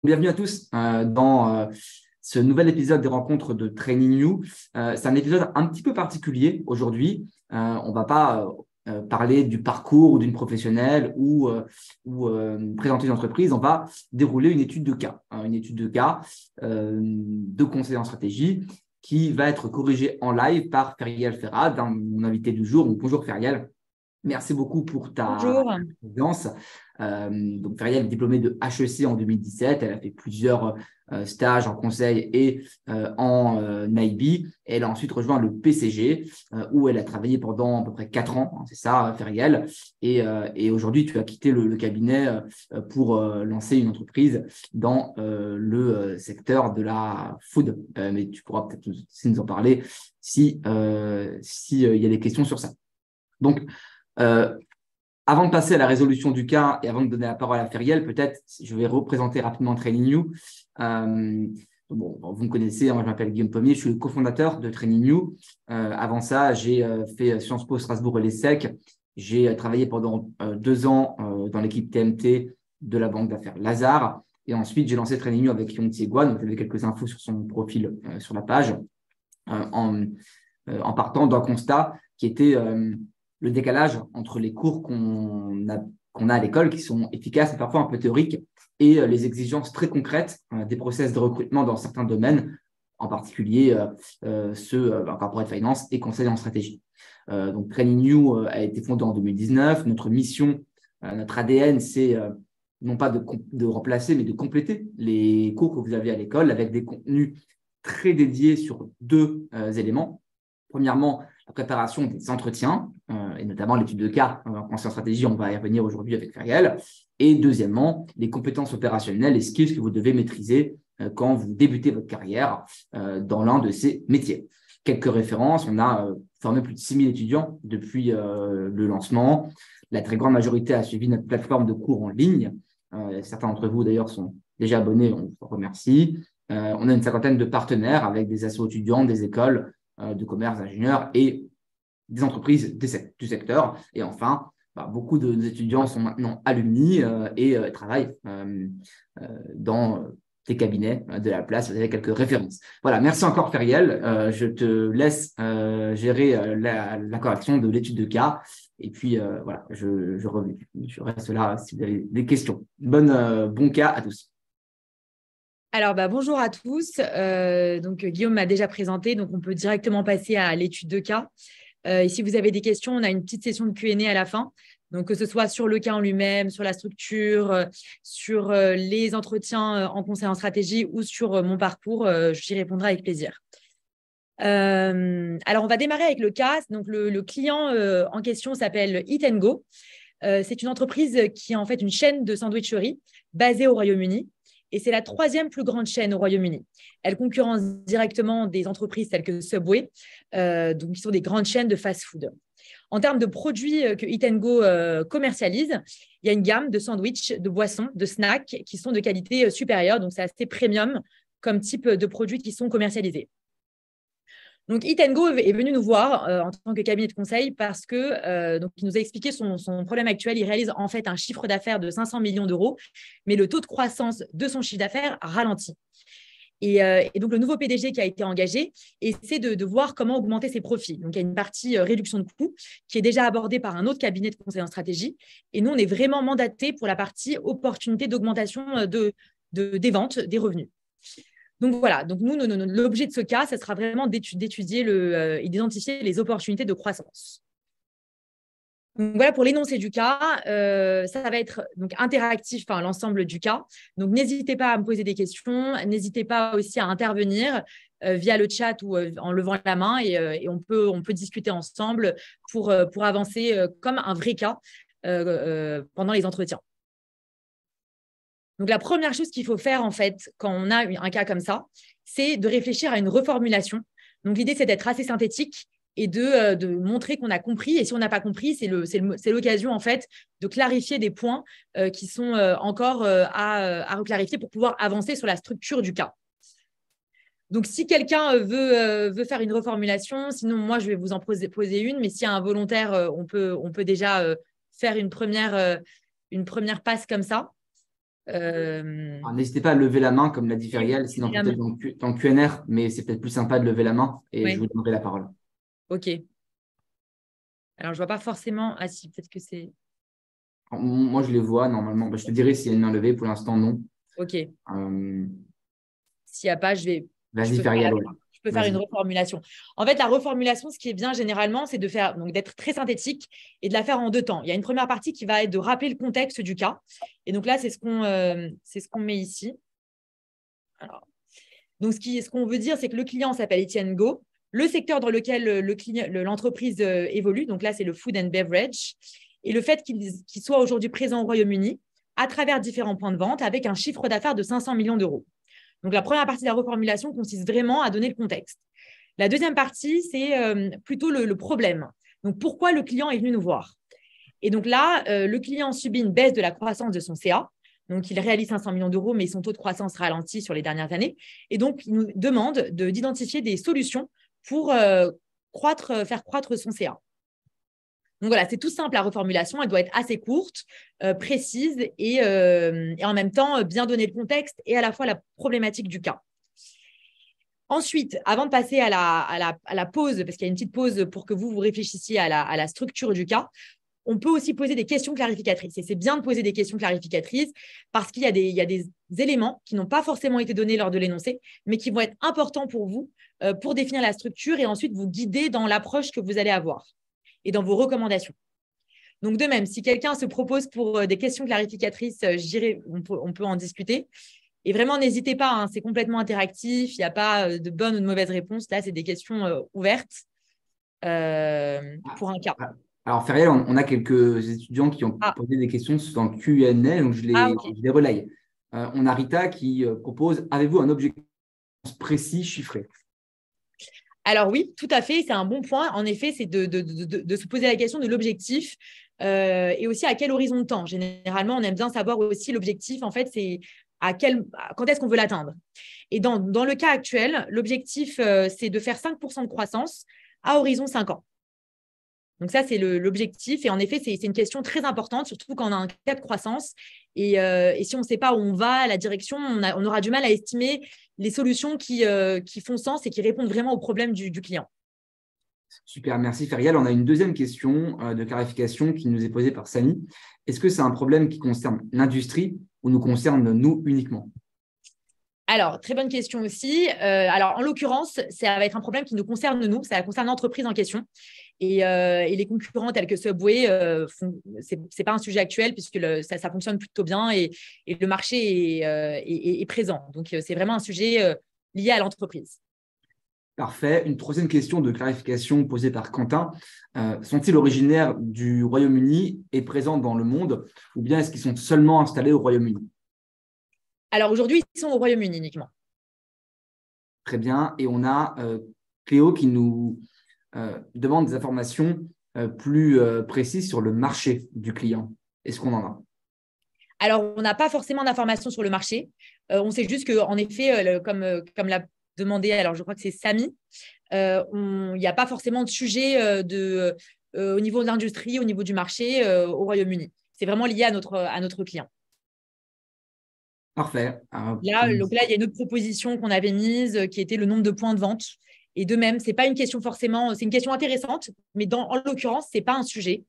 Bienvenue à tous dans ce nouvel épisode des rencontres de Training You. C'est un épisode un petit peu particulier aujourd'hui. On ne va pas parler du parcours ou d'une professionnelle ou présenter une entreprise. On va dérouler une étude de cas, une étude de cas de conseil en stratégie qui va être corrigée en live par Feriel Ferrad, mon invité du jour. Donc, bonjour Feriel. Merci beaucoup pour ta Bonjour. présence. Donc, Feriel est diplômée de HEC en 2017. Elle a fait plusieurs stages en conseil et en IB. Elle a ensuite rejoint le PCG où elle a travaillé pendant à peu près 4 ans. C'est ça, Feriel. Et aujourd'hui, tu as quitté le cabinet pour lancer une entreprise dans le secteur de la food. Mais tu pourras peut-être aussi nous en parler si il y a des questions sur ça. Donc, euh, avant de passer à la résolution du cas et avant de donner la parole à Feriel, peut-être je vais représenter rapidement Training You. Bon, vous me connaissez, moi je m'appelle Guillaume Pommier, je suis le cofondateur de Training You. Avant ça, j'ai fait Sciences Po Strasbourg et l'ESSEC. J'ai travaillé pendant 2 ans dans l'équipe TMT de la banque d'affaires Lazare. Et ensuite, j'ai lancé Training You avec Yong Tsie-Gwan. Donc, vous avez quelques infos sur son profil sur la page en partant d'un constat qui était le décalage entre les cours qu'on a à l'école, qui sont efficaces et parfois un peu théoriques, et les exigences très concrètes des process de recrutement dans certains domaines, en particulier ceux en corporate finance et conseil en stratégie. Donc, Training You a été fondé en 2019. Notre mission, notre ADN, c'est non pas de remplacer, mais de compléter les cours que vous avez à l'école avec des contenus très dédiés sur 2 éléments. Premièrement, la préparation des entretiens, et notamment l'étude de cas en conseil en stratégie, on va y revenir aujourd'hui avec Feriel. Et deuxièmement, les compétences opérationnelles, les skills que vous devez maîtriser quand vous débutez votre carrière dans l'un de ces métiers. Quelques références, on a formé plus de 6 000 étudiants depuis le lancement. La très grande majorité a suivi notre plateforme de cours en ligne. Certains d'entre vous, d'ailleurs, sont déjà abonnés, on vous remercie. On a une 50aine de partenaires avec des assos étudiants, des écoles de commerce, d'ingénieurs et des entreprises du secteur. Et enfin, beaucoup de nos étudiants sont maintenant alumni et travaillent dans des cabinets de la place. Vous avez quelques références. Voilà, merci encore Feriel. Je te laisse gérer la correction de l'étude de cas. Et puis, voilà, je reste là si vous avez des questions. Bon cas à tous. Alors, bonjour à tous. Guillaume m'a déjà présenté, donc on peut directement passer à l'étude de cas. Et si vous avez des questions, on a une petite session de Q&A à la fin. Donc, que ce soit sur le cas en lui-même, sur la structure, sur les entretiens en conseil en stratégie ou sur mon parcours, j'y répondrai avec plaisir. Alors, on va démarrer avec le cas. Donc, le client en question s'appelle Eat & Go. C'est une entreprise qui est en fait une chaîne de sandwicherie basée au Royaume-Uni. Et c'est la 3e plus grande chaîne au Royaume-Uni. Elle concurrence directement des entreprises telles que Subway, donc qui sont des grandes chaînes de fast-food. En termes de produits que Eat & Go commercialise, il y a une gamme de sandwichs, de boissons, de snacks qui sont de qualité supérieure. Donc, c'est assez premium comme type de produits qui sont commercialisés. Donc, Eat & Go est venu nous voir en tant que cabinet de conseil parce que il nous a expliqué son problème actuel. Il réalise en fait un chiffre d'affaires de 500 millions d'euros, mais le taux de croissance de son chiffre d'affaires ralentit. Et donc, le nouveau PDG qui a été engagé essaie de voir comment augmenter ses profits. Donc, il y a une partie réduction de coûts qui est déjà abordée par un autre cabinet de conseil en stratégie. Et nous, on est vraiment mandaté pour la partie opportunité d'augmentation des ventes, des revenus. Donc voilà, donc nous, l'objet de ce cas, ça sera vraiment d'étudier et d'identifier les opportunités de croissance. Donc voilà pour l'énoncé du cas, ça va être donc interactif, l'ensemble du cas. Donc n'hésitez pas à me poser des questions, n'hésitez pas aussi à intervenir via le chat ou en levant la main et on peut discuter ensemble pour avancer comme un vrai cas pendant les entretiens. Donc, la première chose qu'il faut faire, en fait, quand on a un cas comme ça, c'est de réfléchir à une reformulation. Donc, l'idée, c'est d'être assez synthétique et de montrer qu'on a compris. Et si on n'a pas compris, c'est l'occasion, en fait, de clarifier des points qui sont encore à reclarifier pour pouvoir avancer sur la structure du cas. Donc, si quelqu'un veut faire une reformulation, sinon, moi, je vais vous en poser une. Mais s'il y a un volontaire, on peut déjà faire une première passe comme ça. N'hésitez pas à lever la main, comme l'a dit Feriel, sinon peut-être évidemment. dans le QNR, mais c'est peut-être plus sympa de lever la main et je Oui, vous donnerai la parole. ok. Alors, je vois pas forcément. Ah si, peut-être que c'est… Moi, je les vois normalement. Je te dirai s'il y a une main levée. Pour l'instant, non. Ok. Euh, S'il n'y a pas, je Vas-y, peux faire Feriel, ouais. je peux faire une Vas-y. reformulation. En fait, la reformulation, ce qui est bien généralement, c'est d'être très synthétique et de la faire en deux temps. Il y a une première partie qui va être de rappeler le contexte du cas. Et donc là, c'est ce qu'on met ici. Alors, donc, ce qu'on veut dire, c'est que le client s'appelle Etienne Go. Le secteur dans lequel l'entreprise évolue, donc là, c'est le food and beverage. Et le fait qu'il soit aujourd'hui présent au Royaume-Uni à travers différents points de vente avec un chiffre d'affaires de 500 millions d'euros. Donc, la première partie de la reformulation consiste vraiment à donner le contexte. La deuxième partie, c'est plutôt le problème. Donc, pourquoi le client est venu nous voir? Et donc là, le client subit une baisse de la croissance de son CA. Donc, il réalise 500 millions d'euros, mais son taux de croissance ralentit sur les dernières années. Et donc, il nous demande d'identifier des solutions pour faire croître son CA. Donc voilà, c'est tout simple la reformulation. Elle doit être assez courte, précise et en même temps bien donner le contexte et à la fois la problématique du cas. Ensuite, avant de passer à la pause, parce qu'il y a une petite pause pour que vous réfléchissiez à la structure du cas, on peut aussi poser des questions clarificatrices. Et c'est bien de poser des questions clarificatrices parce qu'il y a des éléments qui n'ont pas forcément été donnés lors de l'énoncé, mais qui vont être importants pour vous pour définir la structure et ensuite vous guider dans l'approche que vous allez avoir et dans vos recommandations. Donc, de même, si quelqu'un se propose pour des questions clarificatrices, je dirais, on peut en discuter. Et vraiment, n'hésitez pas, hein, c'est complètement interactif, il n'y a pas de bonne ou de mauvaise réponse. Là, c'est des questions ouvertes pour un cas. Alors, Feriel, on a quelques étudiants qui ont Ah, posé des questions dans le Q&A, donc ok. je les relaye. On a Rita qui propose, avez-vous un objectif précis, chiffré? Alors oui, tout à fait, c'est un bon point. En effet, c'est de se poser la question de l'objectif et aussi à quel horizon de temps. Généralement, on aime bien savoir aussi l'objectif, en fait, c'est quand est-ce qu'on veut l'atteindre. Et dans le cas actuel, l'objectif, c'est de faire 5% de croissance à horizon 5 ans. Donc ça, c'est l'objectif. Et en effet, c'est une question très importante, surtout quand on a un cas de croissance. Et si on ne sait pas où on va, la direction, on aura du mal à estimer les solutions qui font sens et qui répondent vraiment aux problèmes du client. Super, merci Feriel. On a une deuxième question de clarification qui nous est posée par Samy. Est-ce que c'est un problème qui concerne l'industrie ou nous concerne nous uniquement? Alors, très bonne question aussi. Alors, en l'occurrence, ça va être un problème qui nous concerne nous, ça concerne l'entreprise en question. Et les concurrents tels que Subway, ce n'est pas un sujet actuel puisque ça fonctionne plutôt bien et le marché est présent. Donc, c'est vraiment un sujet lié à l'entreprise. Parfait. Une troisième question de clarification posée par Quentin. Sont-ils originaires du Royaume-Uni et présents dans le monde ou bien est-ce qu'ils sont seulement installés au Royaume-Uni? Alors, aujourd'hui, ils sont au Royaume-Uni uniquement. Très bien. Et on a Cléo qui nous demande des informations plus précises sur le marché du client. Est-ce qu'on en a? Alors, on n'a pas forcément d'informations sur le marché. On sait juste qu'en effet, comme l'a demandé, alors je crois que c'est Samy, il n'y a pas forcément de sujet au niveau de l'industrie, au niveau du marché au Royaume-Uni. C'est vraiment lié à notre client. Parfait. Donc là, il y a une autre proposition qu'on avait mise qui était le nombre de points de vente. Et de même, c'est pas une question forcément, c'est une question intéressante, mais en l'occurrence, c'est pas un sujet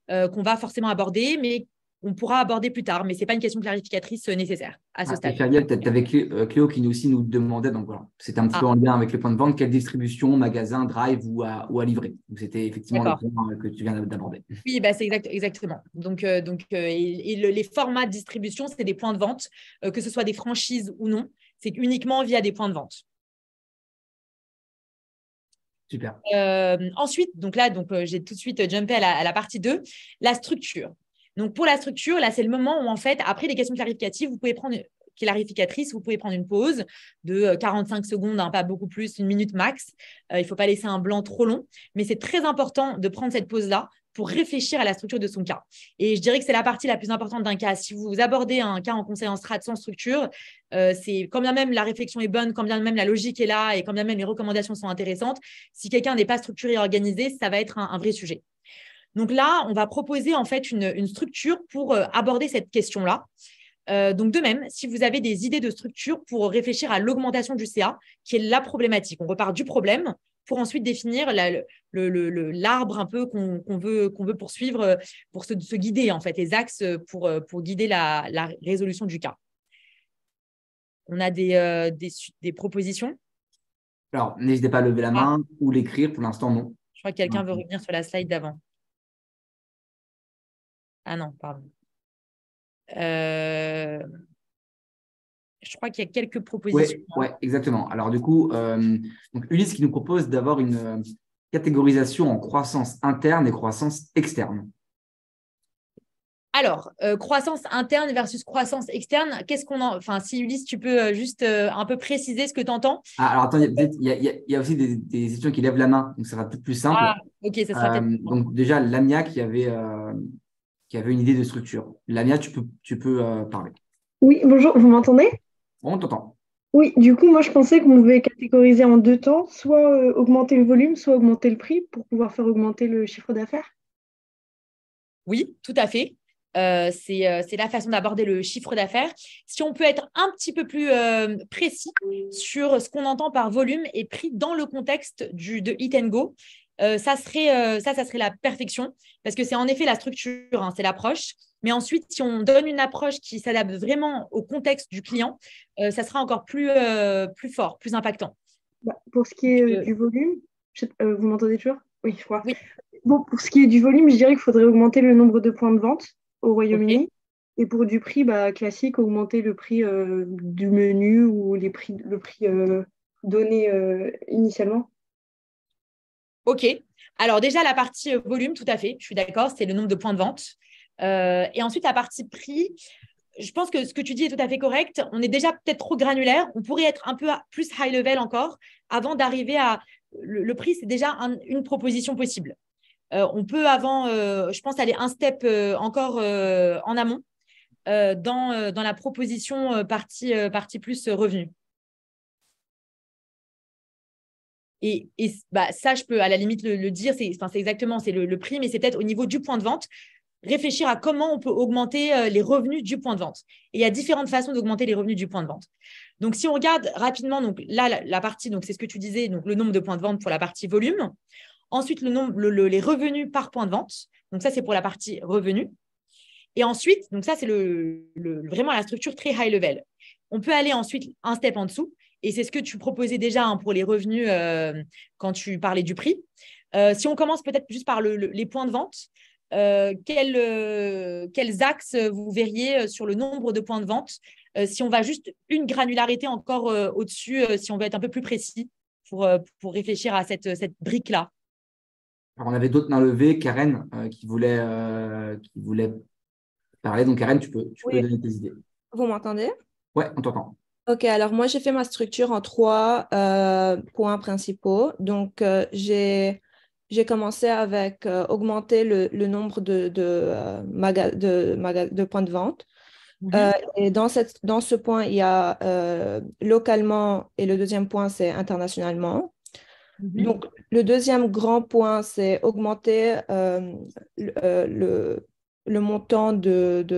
qu'on va forcément aborder, mais on pourra aborder plus tard. Mais c'est pas une question clarificatrice nécessaire à ce Et stade. Feriel, tu avais Cléo qui aussi nous demandait, donc voilà, c'était un petit Ah, peu en lien avec les points de vente, quelle distribution, magasin, drive ou à livrer. Donc, c'était effectivement le d'accord. point que tu viens d'aborder. Oui, bah, c'est exactement. Donc, les formats de distribution, c'est des points de vente, que ce soit des franchises ou non, c'est uniquement via des points de vente. Super. Ensuite, j'ai tout de suite jumpé à la partie 2, la structure. Donc, pour la structure, là, c'est le moment où, en fait, après les questions clarificatives, clarificatrices, vous pouvez prendre une pause de 45 secondes, hein, pas beaucoup plus, une minute max. Il ne faut pas laisser un blanc trop long, mais c'est très important de prendre cette pause-là pour réfléchir à la structure de son cas. Et je dirais que c'est la partie la plus importante d'un cas. Si vous abordez un cas en conseil en strat sans structure, c'est quand bien même la réflexion est bonne, quand bien même la logique est là et quand bien même les recommandations sont intéressantes, si quelqu'un n'est pas structuré et organisé, ça va être un vrai sujet. Donc là, on va proposer en fait une structure pour aborder cette question-là. Donc, de même, si vous avez des idées de structure pour réfléchir à l'augmentation du CA, qui est la problématique, on repart du problème pour ensuite définir l'arbre un peu qu'on veut poursuivre pour se guider, en fait, les axes pour guider la résolution du cas. On a des propositions? Alors, n'hésitez pas à lever la main ou l'écrire. Pour l'instant, non. Je crois que quelqu'un veut revenir sur la slide d'avant. Ah non, pardon. Je crois qu'il y a quelques propositions. Oui, exactement. Alors, du coup, donc Ulysse qui nous propose d'avoir une catégorisation en croissance interne et croissance externe. Alors, croissance interne versus croissance externe, qu'est-ce qu'on en… Enfin, si Ulysse, tu peux juste un peu préciser ce que tu entends. Alors, attends, il y a aussi des étudiants qui lèvent la main, donc ça sera peut-être plus simple. Ah, ok, ça sera peut-être… Donc, déjà, Lamia qui avait une idée de structure. Lamia, tu peux parler. Oui, bonjour, vous m'entendez? On t'entend. Oui, du coup, moi je pensais qu'on pouvait catégoriser en deux temps, soit augmenter le volume, soit augmenter le prix pour pouvoir faire augmenter le chiffre d'affaires. Oui, tout à fait. C'est la façon d'aborder le chiffre d'affaires. Si on peut être un petit peu plus précis sur ce qu'on entend par volume et prix dans le contexte de Eat and Go, ça serait la perfection parce que c'est en effet la structure, hein, c'est l'approche. Mais ensuite, si on donne une approche qui s'adapte vraiment au contexte du client, ça sera encore plus fort, plus impactant. Pour ce qui est du volume, vous m'entendez toujours? Oui, je crois. Oui. Bon, pour ce qui est du volume, je dirais qu'il faudrait augmenter le nombre de points de vente au Royaume-Uni. Okay. Et pour du prix classique, augmenter le prix du menu ou le prix donné initialement. OK. Alors déjà, la partie volume, tout à fait, je suis d'accord, c'est le nombre de points de vente. Et ensuite, la partie prix, je pense que ce que tu dis est tout à fait correct. On est déjà peut-être trop granulaire. On pourrait être un peu plus high level encore avant d'arriver à… Le prix, c'est déjà une proposition possible. On peut avant, je pense, aller un step encore en amont dans la proposition partie plus revenu. Et ça, je peux à la limite le dire, c'est exactement, c'est le prix, mais c'est peut-être au niveau du point de vente, réfléchir à comment on peut augmenter les revenus du point de vente. Et il y a différentes façons d'augmenter les revenus du point de vente. Donc, si on regarde rapidement, donc là, la partie, donc c'est ce que tu disais, donc le nombre de points de vente pour la partie volume. Ensuite, les revenus par point de vente. Donc, ça, c'est pour la partie revenus. Et ensuite, donc ça, c'est vraiment la structure très high level. On peut aller ensuite un step en dessous. Et c'est ce que tu proposais déjà pour les revenus quand tu parlais du prix. Si on commence peut-être juste par les points de vente, quels axes vous verriez sur le nombre de points de vente si on va juste une granularité encore au-dessus, si on veut être un peu plus précis pour réfléchir à cette brique-là. Alors, on avait d'autres mains levées, Karen qui voulait parler. Donc, Karen, tu peux donner tes idées. Vous m'entendez? Ouais, on t'entend. Ok, alors moi, j'ai fait ma structure en 3 points principaux. Donc, j'ai commencé avec augmenter le nombre de points de vente. Et dans ce point, il y a localement et le deuxième point, c'est internationalement. Donc, le deuxième grand point, c'est augmenter le montant d'euros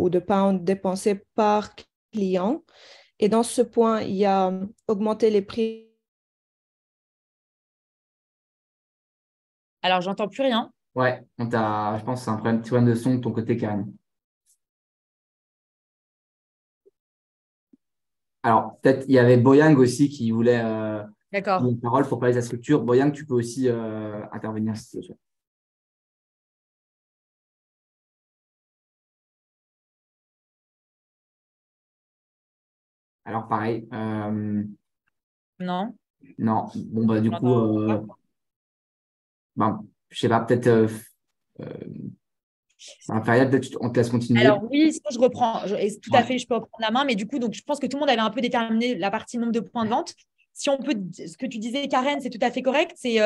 ou de pounds dépensés par client. Et dans ce point, il y a augmenter les prix. Alors, j'entends plus rien. Ouais, je pense que c'est un petit problème de son de ton côté, Karen. Alors, peut-être il y avait Boyang aussi qui voulait une parole pour parler de sa structure. Boyang, tu peux aussi intervenir si tu veux. Alors, pareil. Non. Non. Bon, du coup, je sais pas, peut-être peut-être on te laisse continuer. Alors oui, sinon je reprends. Tout à fait, je peux reprendre la main. Mais du coup, donc, je pense que tout le monde avait un peu déterminé la partie nombre de points de vente. Si on peut, ce que tu disais, Karen, c'est tout à fait correct. C'est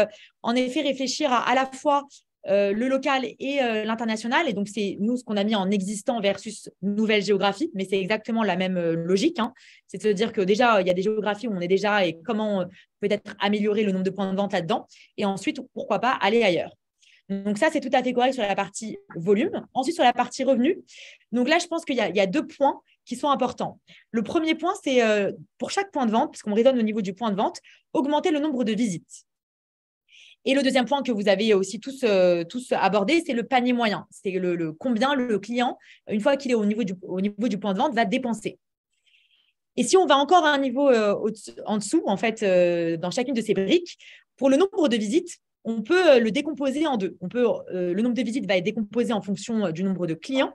en effet réfléchir à la fois le local et l'international. Et donc, c'est nous ce qu'on a mis en existant versus nouvelle géographie. Mais c'est exactement la même logique. Hein. C'est de se dire que déjà, il y a des géographies où on est déjà et comment peut-être améliorer le nombre de points de vente là-dedans. Et ensuite, pourquoi pas aller ailleurs. Donc ça, c'est tout à fait correct sur la partie volume. Ensuite, sur la partie revenu, donc là, je pense qu'il y a 2 points qui sont importants. Le premier point, c'est pour chaque point de vente, puisqu'on raisonne au niveau du point de vente, augmenter le nombre de visites. Et le deuxième point que vous avez aussi tous abordé, c'est le panier moyen. C'est combien le client, une fois qu'il est au niveau du point de vente, va dépenser. Et si on va encore à un niveau en dessous, en fait, dans chacune de ces briques, pour le nombre de visites, on peut le décomposer en 2. Le nombre de visites va être décomposé en fonction du nombre de clients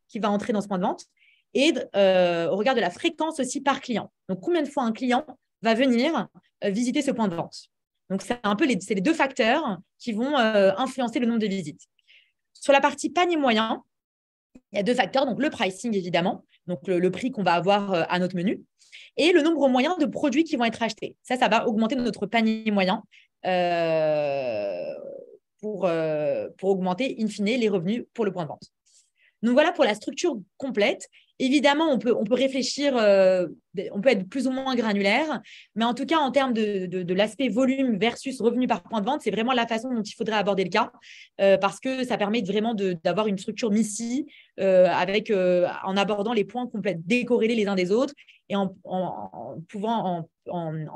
qui va entrer dans ce point de vente et au regard de la fréquence aussi par client. Donc, combien de fois un client va venir visiter ce point de vente? Donc, c'est un peu les 2 facteurs qui vont influencer le nombre de visites. Sur la partie panier moyen, il y a 2 facteurs. Donc, le pricing, évidemment, donc le prix qu'on va avoir à notre menu, et le nombre moyen de produits qui vont être achetés. Ça va augmenter notre panier moyen pour augmenter, in fine, les revenus pour le point de vente. Donc, voilà pour la structure complète. Évidemment, on peut réfléchir, on peut être plus ou moins granulaire, mais en tout cas, en termes de l'aspect volume versus revenu par point de vente, c'est vraiment la façon dont il faudrait aborder le cas, parce que ça permet vraiment d'avoir une structure MICI en abordant les points complètes, décorrélés les uns des autres et en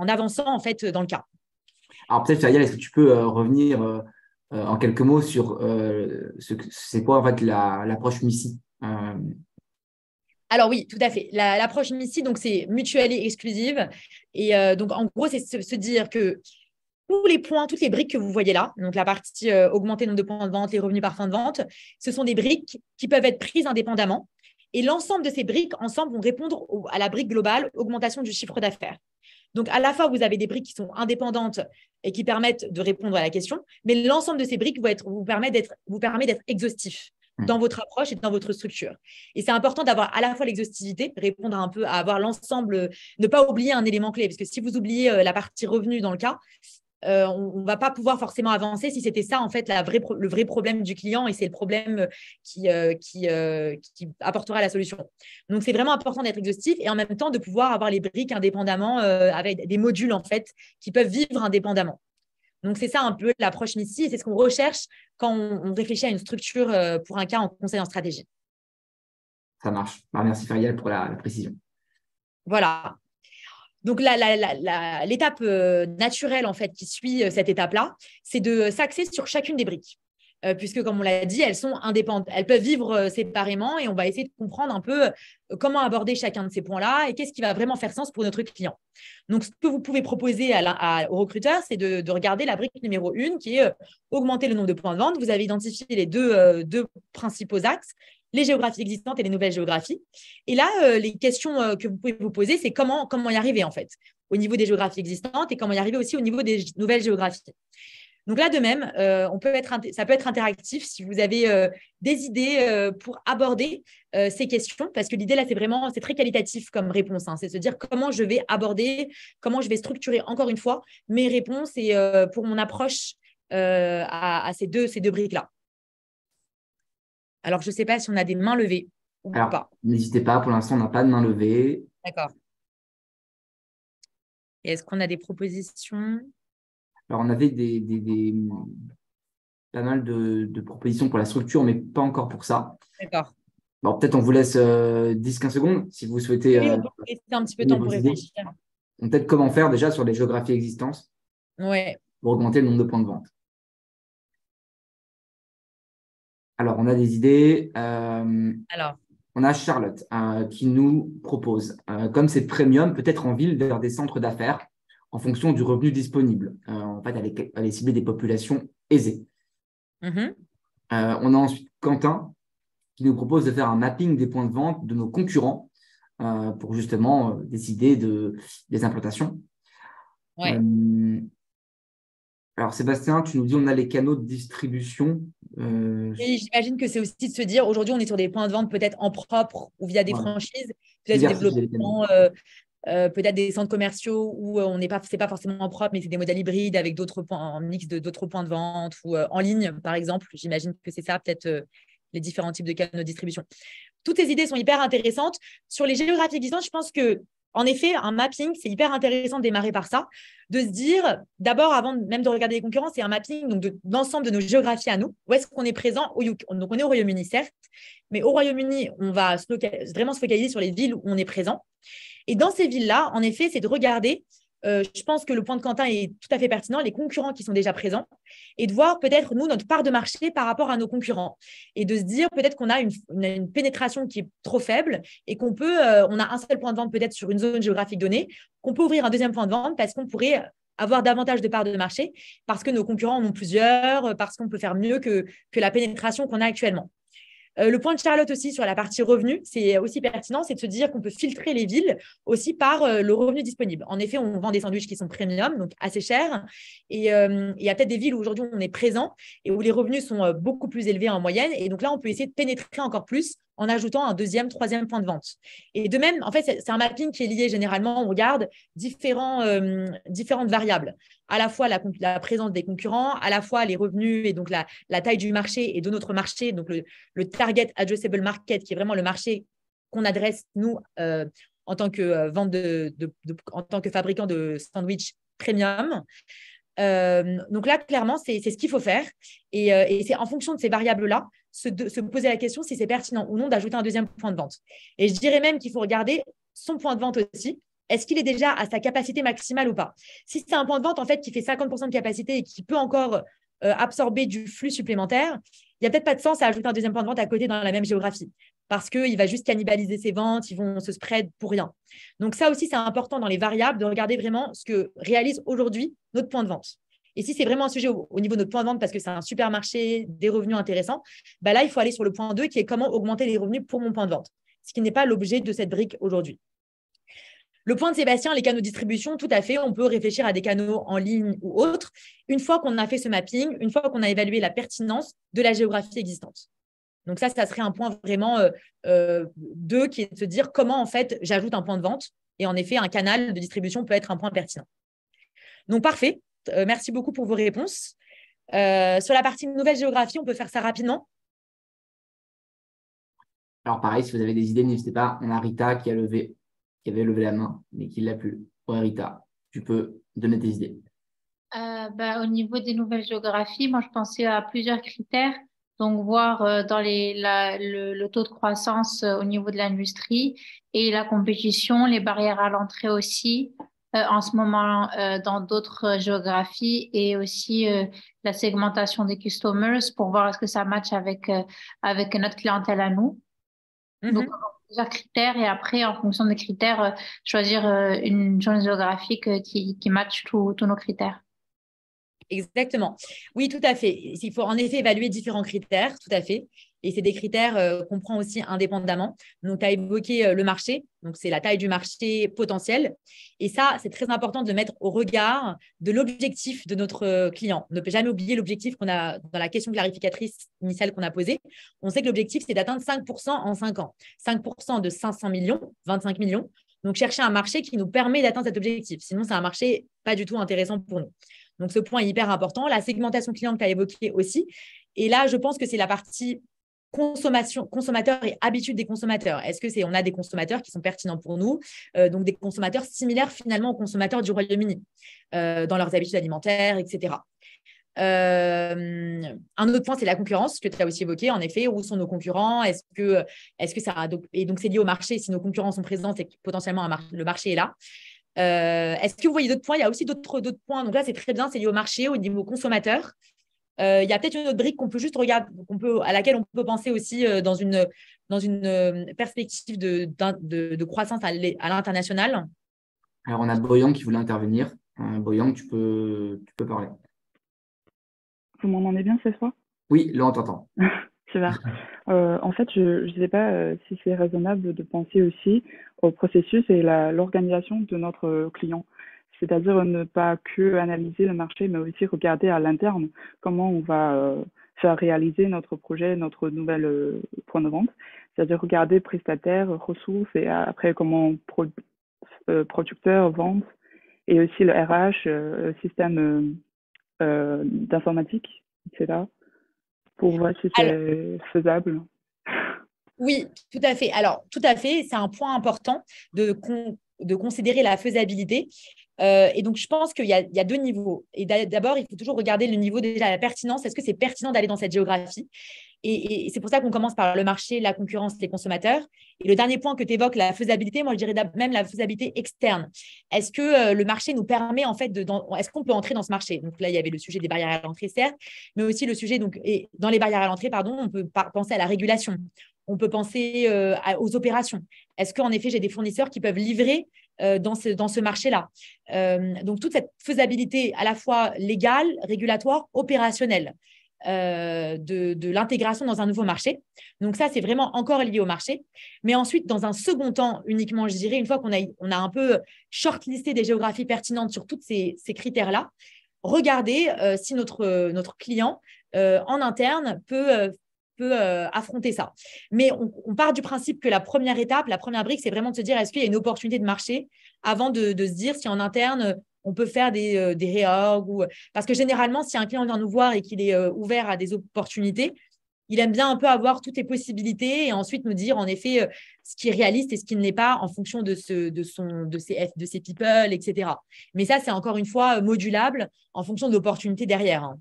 avançant en fait dans le cas. Alors peut-être, Farial, est-ce que tu peux revenir en quelques mots sur c'est quoi en fait l'approche MICI Alors oui, tout à fait. L'approche MICI, donc c'est mutuelle et exclusive. Et donc en gros, c'est se dire que tous les points, toutes les briques que vous voyez là, donc la partie augmenter le nombre de points de vente, les revenus par fin de vente, ce sont des briques qui peuvent être prises indépendamment. Et l'ensemble de ces briques, ensemble, vont répondre à la brique globale, augmentation du chiffre d'affaires. Donc, à la fois, vous avez des briques qui sont indépendantes et qui permettent de répondre à la question, mais l'ensemble de ces briques vous permet d'être exhaustif dans votre approche et dans votre structure. Et c'est important d'avoir à la fois l'exhaustivité, répondre un peu à avoir l'ensemble, ne pas oublier un élément clé, parce que si vous oubliez la partie revenu dans le cas, on ne va pas pouvoir forcément avancer si c'était ça, en fait, le vrai problème du client et c'est le problème qui apportera la solution. Donc, c'est vraiment important d'être exhaustif et en même temps de pouvoir avoir les briques indépendamment avec des modules, en fait, qui peuvent vivre indépendamment. Donc, c'est ça un peu l'approche MICI et c'est ce qu'on recherche quand on réfléchit à une structure pour un cas en conseil en stratégie. Ça marche. Merci, Farial, pour la précision. Voilà. Donc, l'étape naturelle, en fait, qui suit cette étape-là, c'est de s'axer sur chacune des briques. Puisque, comme on l'a dit, elles sont indépendantes. Elles peuvent vivre séparément et on va essayer de comprendre un peu comment aborder chacun de ces points-là et qu'est-ce qui va vraiment faire sens pour notre client. Donc, ce que vous pouvez proposer aux recruteurs, c'est de regarder la brique numéro 1 qui est augmenter le nombre de points de vente. Vous avez identifié les deux principaux axes, les géographies existantes et les nouvelles géographies. Et là, les questions que vous pouvez vous poser, c'est comment y arriver, en fait, au niveau des géographies existantes et comment y arriver aussi au niveau des nouvelles géographies. Donc là, de même, ça peut être interactif si vous avez des idées pour aborder ces questions, parce que l'idée là, c'est très qualitatif comme réponse. C'est se dire comment je vais aborder, comment je vais structurer encore une fois mes réponses et pour mon approche à ces deux briques-là. Alors, je ne sais pas si on a des mains levées ou pas. N'hésitez pas, pour l'instant, on n'a pas de main levée. D'accord. Et est-ce qu'on a des propositions ? Alors, on avait pas mal de propositions pour la structure, mais pas encore pour ça. D'accord. Bon, peut-être on vous laisse 10-15 secondes si vous souhaitez. Oui, on peut rester un petit peu de temps pour réfléchir. Peut-être comment faire déjà sur les géographies existantes pour augmenter le nombre de points de vente. Alors, on a des idées. On a Charlotte qui nous propose, comme c'est premium, peut-être en ville vers des centres d'affaires en fonction du revenu disponible. En fait, elle est ciblée des populations aisées. On a ensuite Quentin qui nous propose de faire un mapping des points de vente de nos concurrents pour justement décider des implantations. Ouais. Alors, Sébastien, tu nous dis on a les canaux de distribution. Oui, j'imagine que c'est aussi de se dire, aujourd'hui, on est sur des points de vente peut-être en propre ou via des franchises, peut-être développement, peut-être des centres commerciaux où c'est pas forcément en propre, mais c'est des modèles hybrides avec d'autres points, en mix d'autres points de vente ou en ligne, par exemple. J'imagine que c'est ça, peut-être les différents types de canaux de distribution. Toutes ces idées sont hyper intéressantes. Sur les géographies existantes, je pense que En effet, un mapping, c'est hyper intéressant de démarrer par ça, de se dire, d'abord, avant même de regarder les concurrents, c'est un mapping donc d'ensemble de nos géographies à nous. Où est-ce qu'on est présent au UK? Donc, on est au Royaume-Uni, certes, mais au Royaume-Uni, on va vraiment se focaliser sur les villes où on est présent. Et dans ces villes-là, en effet, c'est de regarder, je pense que le point de Quentin est tout à fait pertinent, les concurrents qui sont déjà présents, et de voir peut-être, nous, notre part de marché par rapport à nos concurrents. Et de se dire peut-être qu'on a une pénétration qui est trop faible et qu'on peut, on a un seul point de vente peut-être sur une zone géographique donnée, qu'on peut ouvrir un deuxième point de vente parce qu'on pourrait avoir davantage de parts de marché, parce que nos concurrents en ont plusieurs, parce qu'on peut faire mieux que la pénétration qu'on a actuellement. Le point de Charlotte aussi sur la partie revenu, c'est aussi pertinent, c'est de se dire qu'on peut filtrer les villes aussi par le revenu disponible. En effet, on vend des sandwichs qui sont premium, donc assez chers. Et il y a peut-être des villes où aujourd'hui on est présent et où les revenus sont beaucoup plus élevés en moyenne. Et donc là, on peut essayer de pénétrer encore plus en ajoutant un deuxième, troisième point de vente. Et de même, en fait, c'est un mapping qui est lié généralement, on regarde différentes variables, à la fois la présence des concurrents, à la fois les revenus et donc la taille du marché et de notre marché, donc le target addressable market, qui est vraiment le marché qu'on adresse, nous, en tant que en tant que fabricant de sandwich premium. Donc là, clairement, c'est ce qu'il faut faire. Et c'est en fonction de ces variables-là, se poser la question si c'est pertinent ou non d'ajouter un deuxième point de vente. Et je dirais même qu'il faut regarder son point de vente aussi. Est-ce qu'il est déjà à sa capacité maximale ou pas? Si c'est un point de vente en fait qui fait 50% de capacité et qui peut encore absorber du flux supplémentaire, il n'y a peut-être pas de sens à ajouter un deuxième point de vente à côté dans la même géographie parce qu'il va juste cannibaliser ses ventes, ils vont se spread pour rien. Donc ça aussi, c'est important dans les variables de regarder vraiment ce que réalise aujourd'hui notre point de vente. Et si c'est vraiment un sujet au niveau de notre point de vente parce que c'est un supermarché, des revenus intéressants, bah là, il faut aller sur le point 2 qui est comment augmenter les revenus pour mon point de vente, ce qui n'est pas l'objet de cette brique aujourd'hui. Le point de Sébastien, les canaux de distribution, tout à fait, on peut réfléchir à des canaux en ligne ou autres, une fois qu'on a fait ce mapping, une fois qu'on a évalué la pertinence de la géographie existante. Donc ça serait un point vraiment 2 qui est de se dire comment en fait j'ajoute un point de vente et en effet un canal de distribution peut être un point pertinent. Donc parfait, merci beaucoup pour vos réponses. Sur la partie nouvelle géographie, on peut faire ça rapidement. Alors pareil, si vous avez des idées, n'hésitez pas. On a Rita qui avait levé la main, mais qui ne l'a plus. Ouais, Rita, tu peux donner tes idées. Au niveau des nouvelles géographies, moi je pensais à plusieurs critères. Donc voir dans le taux de croissance au niveau de l'industrie et la compétition, les barrières à l'entrée aussi en ce moment dans d'autres géographies et aussi la segmentation des customers pour voir est-ce que ça match avec notre clientèle à nous. Donc, plusieurs critères et après, en fonction des critères, choisir une zone géographique qui matche tous nos critères. Exactement. Oui, tout à fait. Il faut en effet évaluer différents critères, tout à fait. Et c'est des critères qu'on prend aussi indépendamment. Donc, tu as évoqué le marché. Donc, c'est la taille du marché potentiel. Et ça, c'est très important de le mettre au regard de l'objectif de notre client. On ne peut jamais oublier l'objectif qu'on a dans la question clarificatrice initiale qu'on a posée. On sait que l'objectif, c'est d'atteindre 5% en 5 ans. 5% de 500 millions, 25 millions. Donc, chercher un marché qui nous permet d'atteindre cet objectif. Sinon, c'est un marché pas du tout intéressant pour nous. Donc, ce point est hyper important. La segmentation client que tu as évoquée aussi. Et là, je pense que c'est la partie consommateurs et habitudes des consommateurs. Est-ce que on a des consommateurs qui sont pertinents pour nous, donc des consommateurs similaires finalement aux consommateurs du Royaume-Uni dans leurs habitudes alimentaires, etc. Un autre point, c'est la concurrence que tu as aussi évoqué. En effet, où sont nos concurrents? Est-ce que ça et donc c'est lié au marché. Si nos concurrents sont présents, c'est que potentiellement le marché est là. Est-ce que vous voyez d'autres points? Il y a aussi d'autres points. Donc là, c'est très bien, c'est lié au marché, au niveau consommateur. Il y a peut-être une autre brique qu'on peut juste regarder, à laquelle on peut penser aussi dans une perspective de croissance à l'international. Alors, on a Boyan qui voulait intervenir. Boyan, tu peux parler. Vous m'entendez bien cette fois? Oui, là, on t'entend. Super. En fait, je ne sais pas si c'est raisonnable de penser aussi au processus et l'organisation de notre client. C'est-à-dire ne pas que analyser le marché, mais aussi regarder à l'interne comment on va faire réaliser notre projet, notre nouvel point de vente. C'est-à-dire regarder prestataires, ressources et après comment producteurs, vente et aussi le RH, système d'informatique, etc. pour voir si c'est faisable. Oui, tout à fait. Alors, tout à fait, c'est un point important de considérer la faisabilité. Et donc, je pense qu'il y a deux niveaux. Et d'abord, il faut toujours regarder le niveau déjà la pertinence. Est-ce que c'est pertinent d'aller dans cette géographie? Et c'est pour ça qu'on commence par le marché, la concurrence, les consommateurs. Et le dernier point que tu évoques, la faisabilité, moi, je dirais même la faisabilité externe. Est-ce que le marché nous permet, en fait, est-ce qu'on peut entrer dans ce marché? Donc là, il y avait le sujet des barrières à l'entrée, certes, mais aussi le sujet, et dans les barrières à l'entrée, pardon, on peut penser à la régulation. On peut penser aux opérations. Est-ce qu'en effet, j'ai des fournisseurs qui peuvent livrer dans ce marché-là? Donc, toute cette faisabilité à la fois légale, régulatoire, opérationnelle de l'intégration dans un nouveau marché. Donc, ça, c'est vraiment encore lié au marché. Mais ensuite, dans un second temps, uniquement, je dirais, une fois qu'on a un peu shortlisté des géographies pertinentes sur tous ces critères-là, regarder si notre client en interne peut affronter ça. Mais on part du principe que la première étape, la première brique, c'est vraiment de se dire est-ce qu'il y a une opportunité de marché avant de se dire si en interne, on peut faire des réorgs. Parce que généralement, si un client vient nous voir et qu'il est ouvert à des opportunités, il aime bien un peu avoir toutes les possibilités et ensuite nous dire en effet ce qui est réaliste et ce qui ne l'est pas en fonction de ses people, etc. Mais ça, c'est encore une fois modulable en fonction de l'opportunité derrière, hein.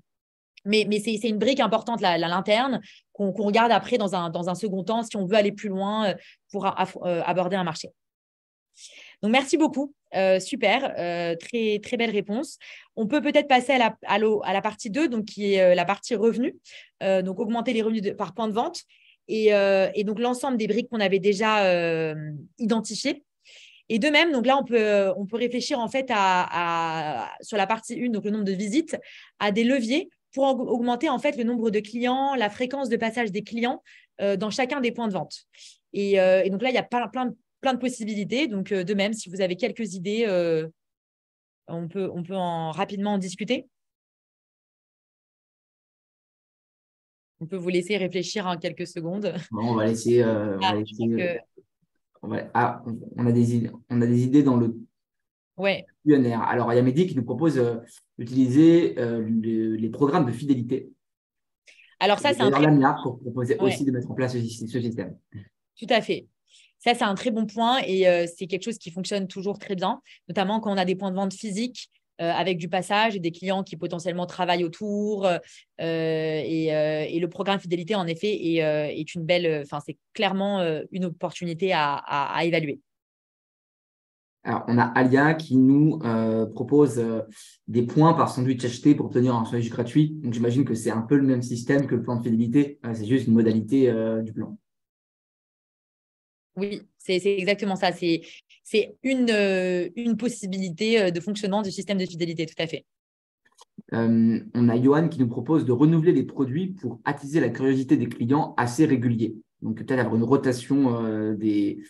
Mais c'est une brique importante, l'interne, qu'on regarde après dans un second temps si on veut aller plus loin pour aborder un marché. Donc, merci beaucoup. Super. Très, très belle réponse. On peut peut-être passer à la partie 2, donc, qui est la partie revenus. Donc, augmenter les revenus par point de vente. Et donc, l'ensemble des briques qu'on avait déjà identifiées. Et de même, donc là, on peut réfléchir en fait sur la partie 1, donc le nombre de visites, à des leviers pour augmenter en fait le nombre de clients, la fréquence de passage des clients dans chacun des points de vente. Et donc là, il y a plein de possibilités. Donc, de même, si vous avez quelques idées, on peut rapidement en discuter. On peut vous laisser réfléchir en quelques secondes. Bon, on va laisser. On a des idées dans le Q&A. Alors, il y a Mehdi qui nous propose d'utiliser les programmes de fidélité. Alors, ça, c'est un très Lamia pour proposer aussi de mettre en place ce système. Tout à fait. Ça, c'est un très bon point et c'est quelque chose qui fonctionne toujours très bien, notamment quand on a des points de vente physiques avec du passage et des clients qui potentiellement travaillent autour. Et le programme fidélité, en effet, est une belle… c'est clairement une opportunité à évaluer. Alors, on a Alia qui nous propose des points par sandwich acheté pour obtenir un sandwich gratuit. Donc, j'imagine que c'est un peu le même système que le plan de fidélité. C'est juste une modalité du plan. Oui, c'est exactement ça. C'est une possibilité de fonctionnement du système de fidélité, tout à fait. On a Johan qui nous propose de renouveler les produits pour attiser la curiosité des clients assez réguliers. Donc, peut-être avoir une rotation des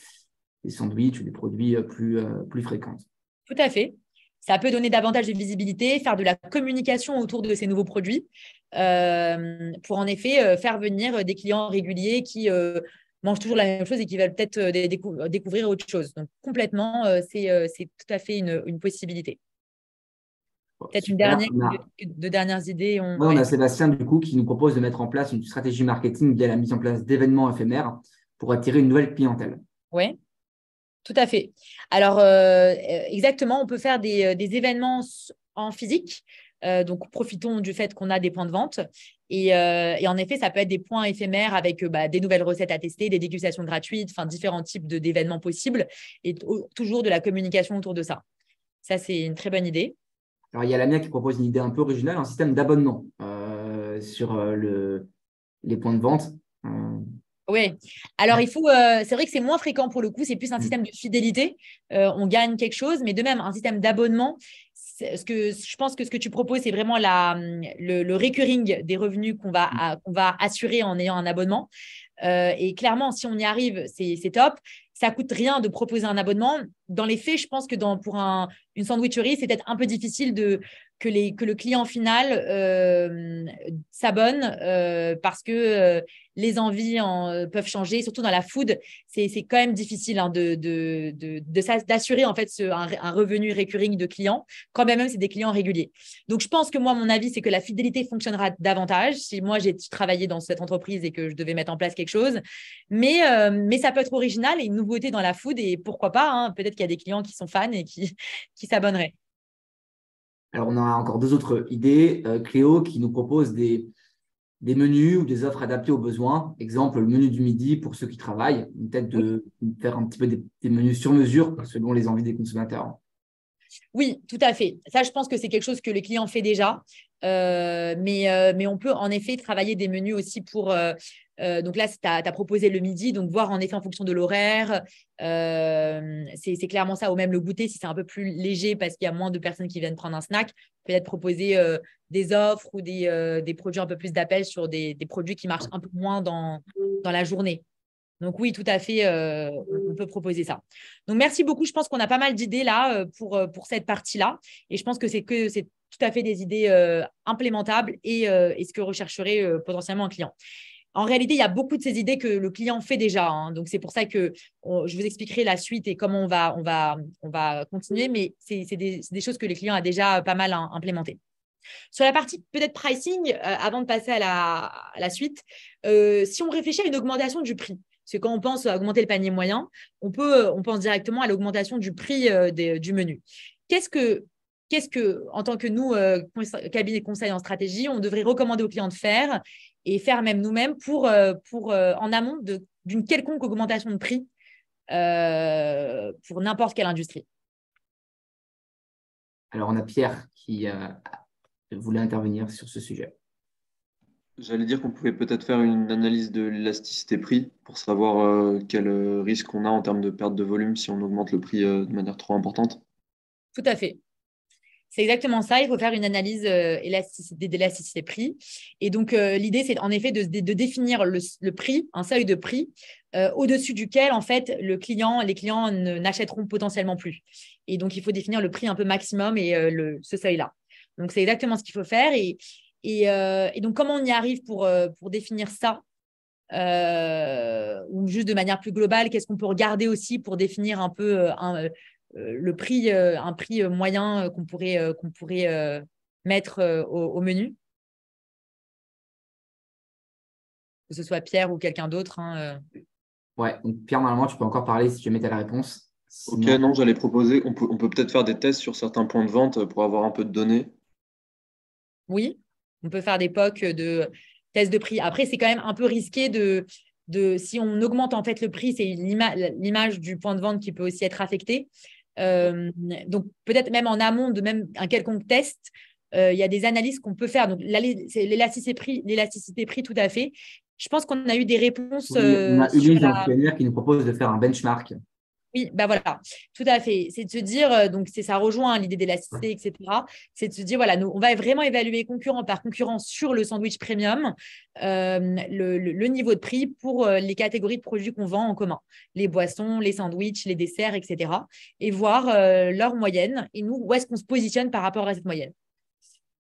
sandwichs ou des produits plus fréquentes. Tout à fait. Ça peut donner davantage de visibilité, faire de la communication autour de ces nouveaux produits pour en effet faire venir des clients réguliers qui mangent toujours la même chose et qui veulent peut-être découvrir autre chose. Donc, complètement, c'est tout à fait une possibilité. Peut-être deux dernières idées. On a Sébastien, du coup, qui nous propose de mettre en place une stratégie marketing via la mise en place d'événements éphémères pour attirer une nouvelle clientèle. Oui, tout à fait. Alors, exactement, on peut faire des événements en physique. Donc, profitons du fait qu'on a des points de vente. Et en effet, ça peut être des points éphémères avec des nouvelles recettes à tester, des dégustations gratuites, différents types d'événements possibles et toujours de la communication autour de ça. Ça, c'est une très bonne idée. Alors, il y a Lamia qui propose une idée un peu originale, un système d'abonnement sur les points de vente. Oui. Alors, c'est vrai que c'est moins fréquent pour le coup, c'est plus un système de fidélité. On gagne quelque chose, mais de même, un système d'abonnement, je pense que ce que tu proposes, c'est vraiment le recurring des revenus qu'on va assurer en ayant un abonnement. Et clairement, si on y arrive, c'est top. Ça ne coûte rien de proposer un abonnement. Dans les faits, je pense que pour une sandwicherie, c'est peut-être un peu difficile que le client final s'abonne parce que les envies peuvent changer, surtout dans la food. C'est quand même difficile hein, d'assurer en fait un revenu recurring de clients, quand même c'est des clients réguliers. Donc, je pense que moi, mon avis, c'est que la fidélité fonctionnera davantage si moi, j'ai travaillé dans cette entreprise et que je devais mettre en place quelque chose. Mais ça peut être original et une nouveauté dans la food et pourquoi pas, hein, peut-être qu'il y a des clients qui sont fans et qui s'abonneraient. Alors, on a encore deux autres idées. Cléo qui nous propose des menus ou des offres adaptées aux besoins. Exemple, le menu du midi pour ceux qui travaillent. Peut-être de faire un petit peu des menus sur mesure selon les envies des consommateurs. Oui, tout à fait. Ça, je pense que c'est quelque chose que les clients font déjà. Mais on peut en effet travailler des menus aussi pour… donc là, tu as proposé le midi, donc voir en effet en fonction de l'horaire. C'est clairement ça. Ou même le goûter, si c'est un peu plus léger parce qu'il y a moins de personnes qui viennent prendre un snack, peut-être proposer des offres ou des produits un peu plus d'appel sur des produits qui marchent un peu moins dans la journée. Donc oui, tout à fait, on peut proposer ça. Donc merci beaucoup. Je pense qu'on a pas mal d'idées là pour cette partie-là. Et je pense que c'est tout à fait des idées implémentables et ce que rechercherait potentiellement un client. En réalité, il y a beaucoup de ces idées que le client fait déjà. Hein. Donc c'est pour ça que je vous expliquerai la suite et comment on va continuer. Mais c'est des choses que les clients ont déjà pas mal implémentées. Sur la partie peut-être pricing, avant de passer à la suite, si on réfléchit à une augmentation du prix, parce que quand on pense à augmenter le panier moyen, on pense directement à l'augmentation du prix du menu. Qu'est-ce que, en tant que nous, cabinet de conseil en stratégie, on devrait recommander aux clients de faire et faire même nous-mêmes pour en amont d'une quelconque augmentation de prix pour n'importe quelle industrie? Alors, on a Pierre qui voulait intervenir sur ce sujet. J'allais dire qu'on pouvait peut-être faire une analyse de l'élasticité prix pour savoir quel risque on a en termes de perte de volume si on augmente le prix de manière trop importante. Tout à fait. C'est exactement ça. Il faut faire une analyse d'élasticité prix. Et donc, l'idée, c'est en effet de définir le prix, un seuil de prix, au-dessus duquel, en fait, les clients n'achèteront potentiellement plus. Et donc, il faut définir le prix un peu maximum et ce seuil-là. Donc, c'est exactement ce qu'il faut faire. Et donc, comment on y arrive pour définir ça ou juste de manière plus globale, qu'est-ce qu'on peut regarder aussi pour définir un peu le prix, un prix moyen qu'on pourrait mettre au menu, que ce soit Pierre ou quelqu'un d'autre. Hein. Ouais, donc Pierre, normalement, tu peux encore parler si tu veux mettre la réponse. Sinon... Ok, non, j'allais proposer, on peut peut-être faire des tests sur certains points de vente pour avoir un peu de données. Oui, on peut faire des POC de tests de prix. Après, c'est quand même un peu risqué si on augmente en fait le prix, c'est l'image du point de vente qui peut aussi être affectée. Donc, peut-être même en amont de même un quelconque test, il y a des analyses qu'on peut faire. Donc, c'est l'élasticité prix, tout à fait. Je pense qu'on a eu des réponses. Oui, on a Ulysse qui nous propose de faire un benchmark. Oui, ben voilà, tout à fait. C'est de se dire, donc ça rejoint l'idée d'élasticité, etc. C'est de se dire, voilà, on va vraiment évaluer concurrent par concurrent sur le sandwich premium, le niveau de prix pour les catégories de produits qu'on vend en commun, les boissons, les sandwichs, les desserts, etc. Et voir leur moyenne et nous, où est-ce qu'on se positionne par rapport à cette moyenne.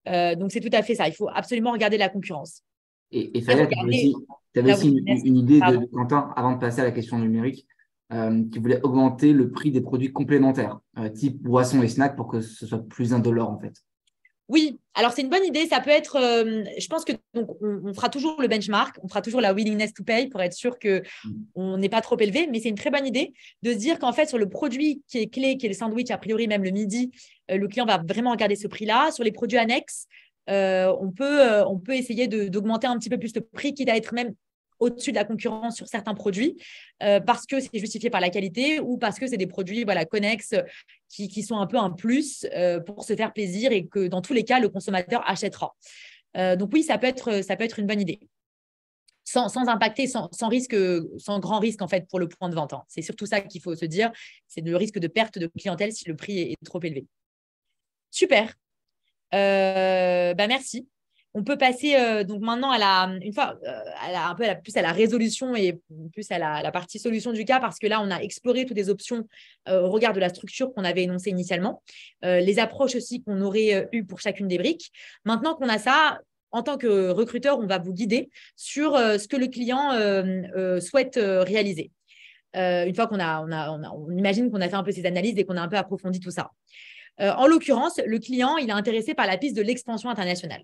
Donc, c'est tout à fait ça. Il faut absolument regarder la concurrence. Et Fayette, tu avais aussi une idée de Quentin, avant de passer à la question numérique, qui voulait augmenter le prix des produits complémentaires, type boissons et snacks, pour que ce soit plus indolore en fait. Oui, alors c'est une bonne idée. Ça peut être, je pense que donc on fera toujours le benchmark, on fera toujours la willingness to pay pour être sûr qu'on n'est pas trop élevé, mais c'est une très bonne idée de se dire qu'en fait, sur le produit qui est clé, qui est le sandwich, a priori même le midi, le client va vraiment regarder ce prix-là. Sur les produits annexes, on peut essayer d'augmenter un petit peu plus le prix, quitte à être même au-dessus de la concurrence sur certains produits parce que c'est justifié par la qualité ou parce que c'est des produits connexes qui sont un peu un plus pour se faire plaisir et que dans tous les cas, le consommateur achètera. Donc oui, ça peut être une bonne idée. Sans impacter, sans grand risque en fait pour le point de vente. Hein. C'est surtout ça qu'il faut se dire, c'est le risque de perte de clientèle si le prix est trop élevé. Super. Merci. On peut passer donc maintenant une fois plus à la résolution et plus à la partie solution du cas, parce que là, on a exploré toutes les options au regard de la structure qu'on avait énoncée initialement, les approches aussi qu'on aurait eues pour chacune des briques. Maintenant qu'on a ça, en tant que recruteur, on va vous guider sur ce que le client souhaite réaliser. Une fois on imagine qu'on a fait un peu ces analyses et qu'on a un peu approfondi tout ça. En l'occurrence, le client, il est intéressé par la piste de l'expansion internationale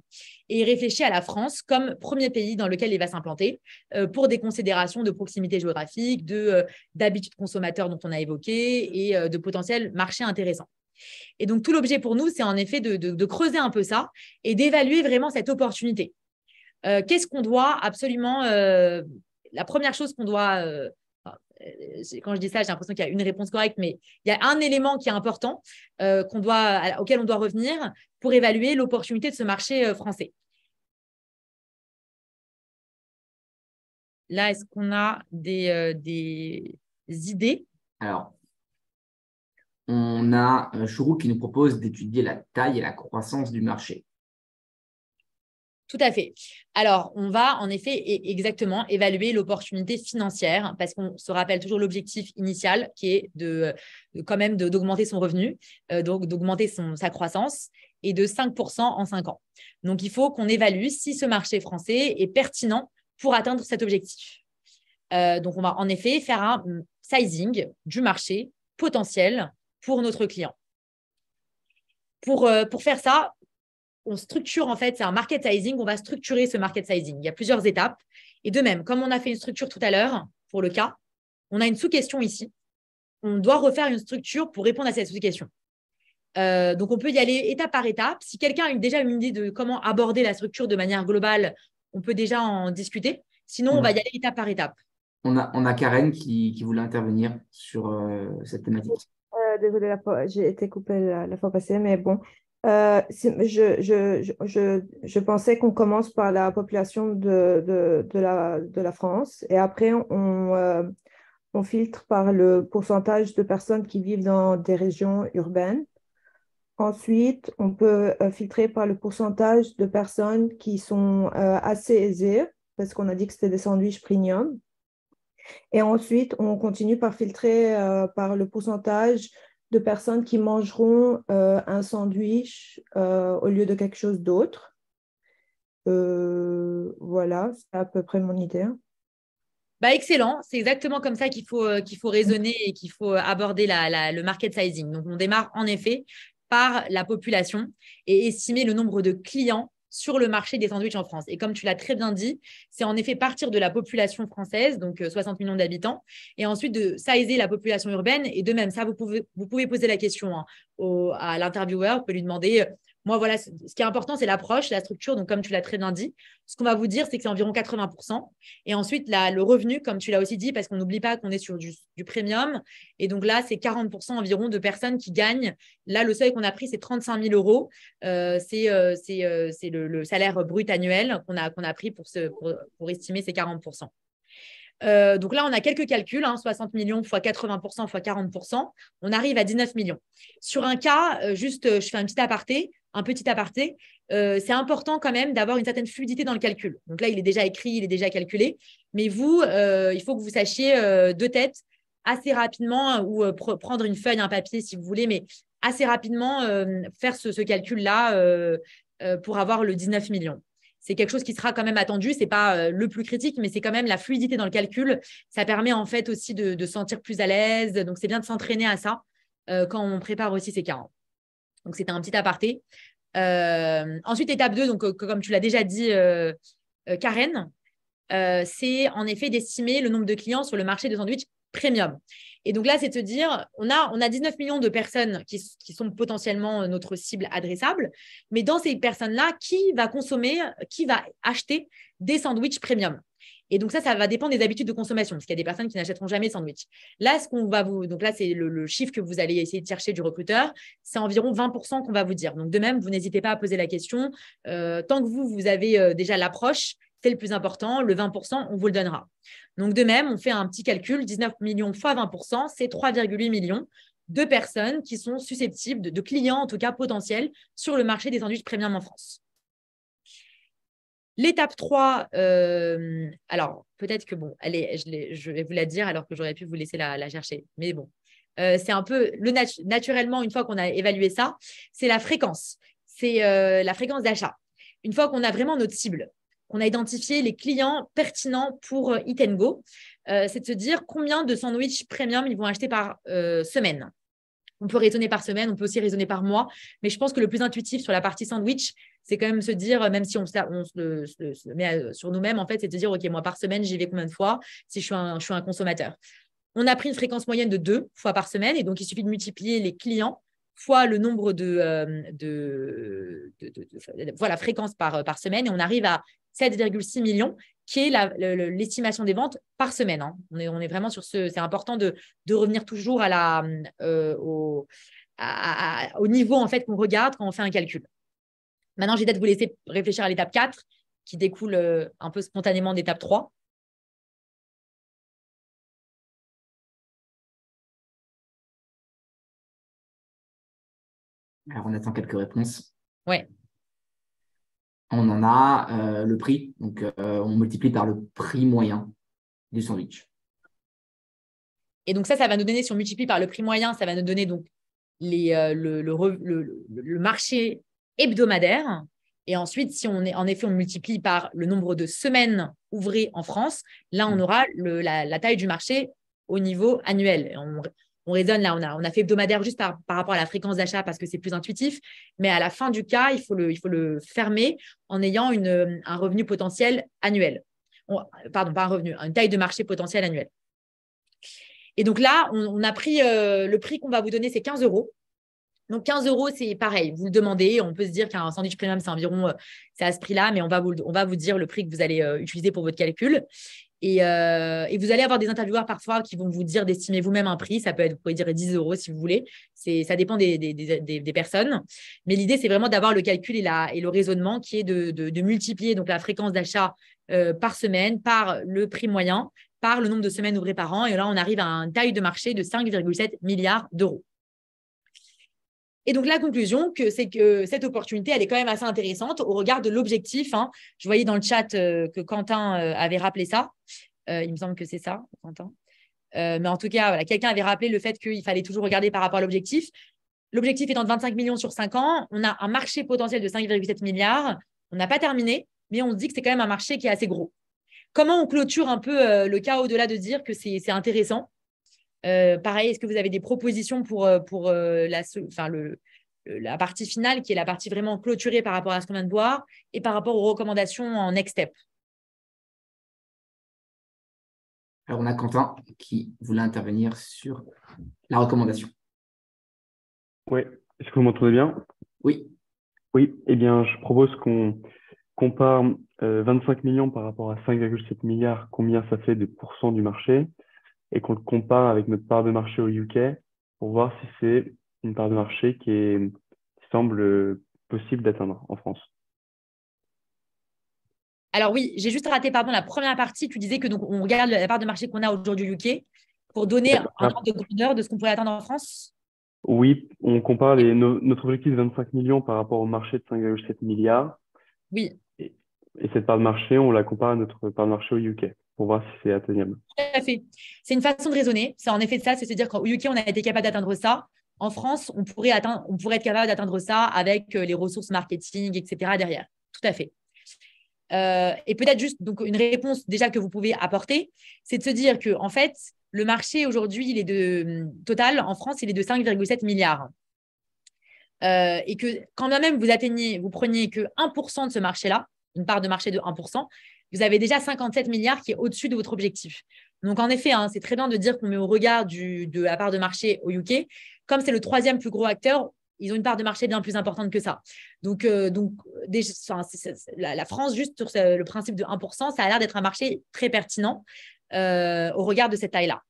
et il réfléchit à la France comme premier pays dans lequel il va s'implanter pour des considérations de proximité géographique, d'habitudes consommateurs dont on a évoqué et de potentiels marchés intéressants. Et donc, tout l'objet pour nous, c'est en effet de creuser un peu ça et d'évaluer vraiment cette opportunité. Qu'est-ce qu'on doit absolument… la première chose qu'on doit… quand je dis ça, j'ai l'impression qu'il y a une réponse correcte, mais il y a un élément qui est important auquel on doit revenir pour évaluer l'opportunité de ce marché français. Là, est-ce qu'on a des idées? Alors, on a Chouroux qui nous propose d'étudier la taille et la croissance du marché. Tout à fait. Alors, on va en effet exactement évaluer l'opportunité financière parce qu'on se rappelle toujours l'objectif initial qui est d'augmenter son revenu, donc d'augmenter sa croissance et de 5% en 5 ans. Donc, il faut qu'on évalue si ce marché français est pertinent pour atteindre cet objectif. Donc, on va en effet faire un sizing du marché potentiel pour notre client. Pour faire ça, on structure, en fait, c'est un market sizing, on va structurer ce market sizing. Il y a plusieurs étapes. Et de même, comme on a fait une structure tout à l'heure pour le cas, on a une sous-question ici. On doit refaire une structure pour répondre à cette sous-question. Donc, on peut y aller étape par étape. Si quelqu'un a déjà une idée de comment aborder la structure de manière globale, on peut déjà en discuter. Sinon, on va y aller étape par étape. On a Karen qui voulait intervenir sur cette thématique. Désolée, j'ai été coupée la fois passée, mais bon. Je pensais qu'on commence par la population de la France et après on filtre par le pourcentage de personnes qui vivent dans des régions urbaines. Ensuite, on peut filtrer par le pourcentage de personnes qui sont assez aisées, parce qu'on a dit que c'était des sandwichs premium. Et ensuite, on continue par filtrer par le pourcentage de personnes qui mangeront un sandwich au lieu de quelque chose d'autre. Voilà, c'est à peu près mon idée. Excellent, c'est exactement comme ça qu'il faut raisonner et qu'il faut aborder le market sizing. Donc, on démarre en effet par la population et estimer le nombre de clients sur le marché des sandwichs en France. Et comme tu l'as très bien dit, c'est en effet partir de la population française, donc 60 millions d'habitants, et ensuite de sizer la population urbaine. Et de même, ça, vous pouvez poser la question à l'intervieweur, vous pouvez lui demander… Moi, voilà, ce qui est important, c'est l'approche, la structure. Donc, comme tu l'as très bien dit, ce qu'on va vous dire, c'est que c'est environ 80%. Et ensuite, le revenu, comme tu l'as aussi dit, parce qu'on n'oublie pas qu'on est sur du premium. Et donc là, c'est 40% environ de personnes qui gagnent. Là, le seuil qu'on a pris, c'est 35 000 euros. C'est le salaire brut annuel qu'on a pris pour estimer ces 40%. Donc là, on a quelques calculs, 60 millions fois 80% fois 40%, on arrive à 19 millions. Sur un cas, je fais un petit aparté, c'est important quand même d'avoir une certaine fluidité dans le calcul. Donc là, il est déjà écrit, il est déjà calculé, mais vous, il faut que vous sachiez de tête assez rapidement ou prendre une feuille, un papier si vous voulez, mais assez rapidement faire ce calcul-là pour avoir le 19 millions. C'est quelque chose qui sera quand même attendu. Ce n'est pas le plus critique, mais c'est quand même la fluidité dans le calcul. Ça permet en fait aussi de se sentir plus à l'aise. Donc, c'est bien de s'entraîner à ça quand on prépare aussi ces 40. Donc, c'était un petit aparté. Ensuite, étape 2, donc, comme tu l'as déjà dit, Karen, c'est en effet d'estimer le nombre de clients sur le marché de sandwich premium. Et donc là, c'est de se dire, on a 19 millions de personnes qui sont potentiellement notre cible adressable, mais dans ces personnes-là, qui va acheter des sandwichs premium? Et donc ça va dépendre des habitudes de consommation, parce qu'il y a des personnes qui n'achèteront jamais de sandwich. Là, donc là, c'est le chiffre que vous allez essayer de chercher du recruteur, c'est environ 20% qu'on va vous dire. Donc de même, vous n'hésitez pas à poser la question. Tant que vous avez déjà l'approche, c'est le plus important. Le 20%, on vous le donnera. Donc, de même, on fait un petit calcul. 19 millions fois 20%, c'est 3,8 millions de personnes qui sont susceptibles, de clients en tout cas potentiels, sur le marché des sandwichs premium en France. L'étape 3, alors peut-être que bon, je vais vous la dire alors que j'aurais pu vous laisser la chercher. Mais bon, c'est un peu naturellement, une fois qu'on a évalué ça, c'est la fréquence. C'est la fréquence d'achat. Une fois qu'on a vraiment notre cible, qu'on a identifié les clients pertinents pour Eat & Go, c'est de se dire combien de sandwichs premium ils vont acheter par semaine. On peut raisonner par semaine, on peut aussi raisonner par mois, mais je pense que le plus intuitif sur la partie sandwich, c'est quand même se dire, même si on se met sur nous-mêmes, en fait, c'est de dire, OK, moi, par semaine, j'y vais combien de fois si je suis un consommateur. On a pris une fréquence moyenne de 2 fois par semaine, et donc il suffit de multiplier les clients fois le nombre voilà, fréquences par semaine, et on arrive à 7,6 millions, qui est l'estimation des ventes par semaine. Hein. On est vraiment sur ce… C'est important de revenir toujours au niveau en fait, qu'on regarde quand on fait un calcul. Maintenant, j'ai peut-être vous laisser réfléchir à l'étape 4, qui découle un peu spontanément d'étape 3. Alors, on attend quelques réponses. Ouais. On en a le prix. Donc, on multiplie par le prix moyen du sandwich. Et donc, ça va nous donner, si on multiplie par le prix moyen, ça va nous donner donc le marché hebdomadaire. Et ensuite, si en effet, on multiplie par le nombre de semaines ouvrées en France, là, on aura la taille du marché au niveau annuel. Et on raisonne là, on a fait hebdomadaire juste par rapport à la fréquence d'achat parce que c'est plus intuitif. Mais à la fin du cas, il faut le fermer en ayant un revenu potentiel annuel. Pardon, pas un revenu, une taille de marché potentielle annuelle. Et donc là, on a pris le prix qu'on va vous donner, c'est 15 €. Donc 15 €, c'est pareil. Vous le demandez. On peut se dire qu'un sandwich premium, c'est environ c'est à ce prix-là, mais on va vous dire le prix que vous allez utiliser pour votre calcul. Et vous allez avoir des intervieweurs parfois qui vont vous dire d'estimer vous-même un prix. Ça peut être, vous pouvez dire 10 € si vous voulez. Ça dépend des personnes. Mais l'idée, c'est vraiment d'avoir le calcul et le raisonnement qui est de multiplier donc, la fréquence d'achat par semaine par le prix moyen, par le nombre de semaines ouvrées par an. Et là, on arrive à une taille de marché de 5,7 milliards d'euros. Et donc, la conclusion, c'est que cette opportunité, elle est quand même assez intéressante au regard de l'objectif. Hein. Je voyais dans le chat que Quentin avait rappelé ça. Il me semble que c'est ça, Quentin. Mais en tout cas, voilà, quelqu'un avait rappelé le fait qu'il fallait toujours regarder par rapport à l'objectif. L'objectif étant de 25 millions sur 5 ans. On a un marché potentiel de 5,7 milliards. On n'a pas terminé, mais on se dit que c'est quand même un marché qui est assez gros. Comment on clôture un peu le cas au-delà de dire que c'est intéressant? Pareil, est-ce que vous avez des propositions pour la partie finale, qui est la partie vraiment clôturée par rapport à ce qu'on vient de voir et par rapport aux recommandations en next step? Alors, on a Quentin qui voulait intervenir sur la recommandation. Oui. Est-ce que vous m'entendez bien? Oui. Oui. Eh bien, je propose qu'on compare 25 millions par rapport à 5,7 milliards, combien ça fait de pourcents du marché, et qu'on le compare avec notre part de marché au UK pour voir si c'est une part de marché qui semble possible d'atteindre en France. Alors oui, j'ai juste raté la première partie. Tu disais que donc on regarde la part de marché qu'on a aujourd'hui au UK pour donner un ordre de grandeur de ce qu'on pourrait atteindre en France. Oui, on compare notre objectif de 25 millions par rapport au marché de 5,7 milliards. Oui. Et cette part de marché, on la compare à notre part de marché au UK pour voir si c'est atteignable. Tout à fait. C'est une façon de raisonner. C'est en effet ça, c'est se dire qu'au UK, on a été capable d'atteindre ça. En France, on pourrait être capable d'atteindre ça avec les ressources marketing, etc. derrière. Tout à fait. Et peut-être juste donc une réponse déjà que vous pouvez apporter, c'est de se dire que en fait, le marché aujourd'hui, il est total en France, il est de 5,7 milliards. Et que quand même vous preniez que 1% de ce marché-là, une part de marché de 1%, vous avez déjà 57 milliards qui est au-dessus de votre objectif. Donc, en effet, c'est très bien de dire qu'on met au regard de la part de marché au UK. Comme c'est le 3e plus gros acteur, ils ont une part de marché bien plus importante que ça. Donc la France, juste sur le principe de 1%, ça a l'air d'être un marché très pertinent au regard de cette taille-là.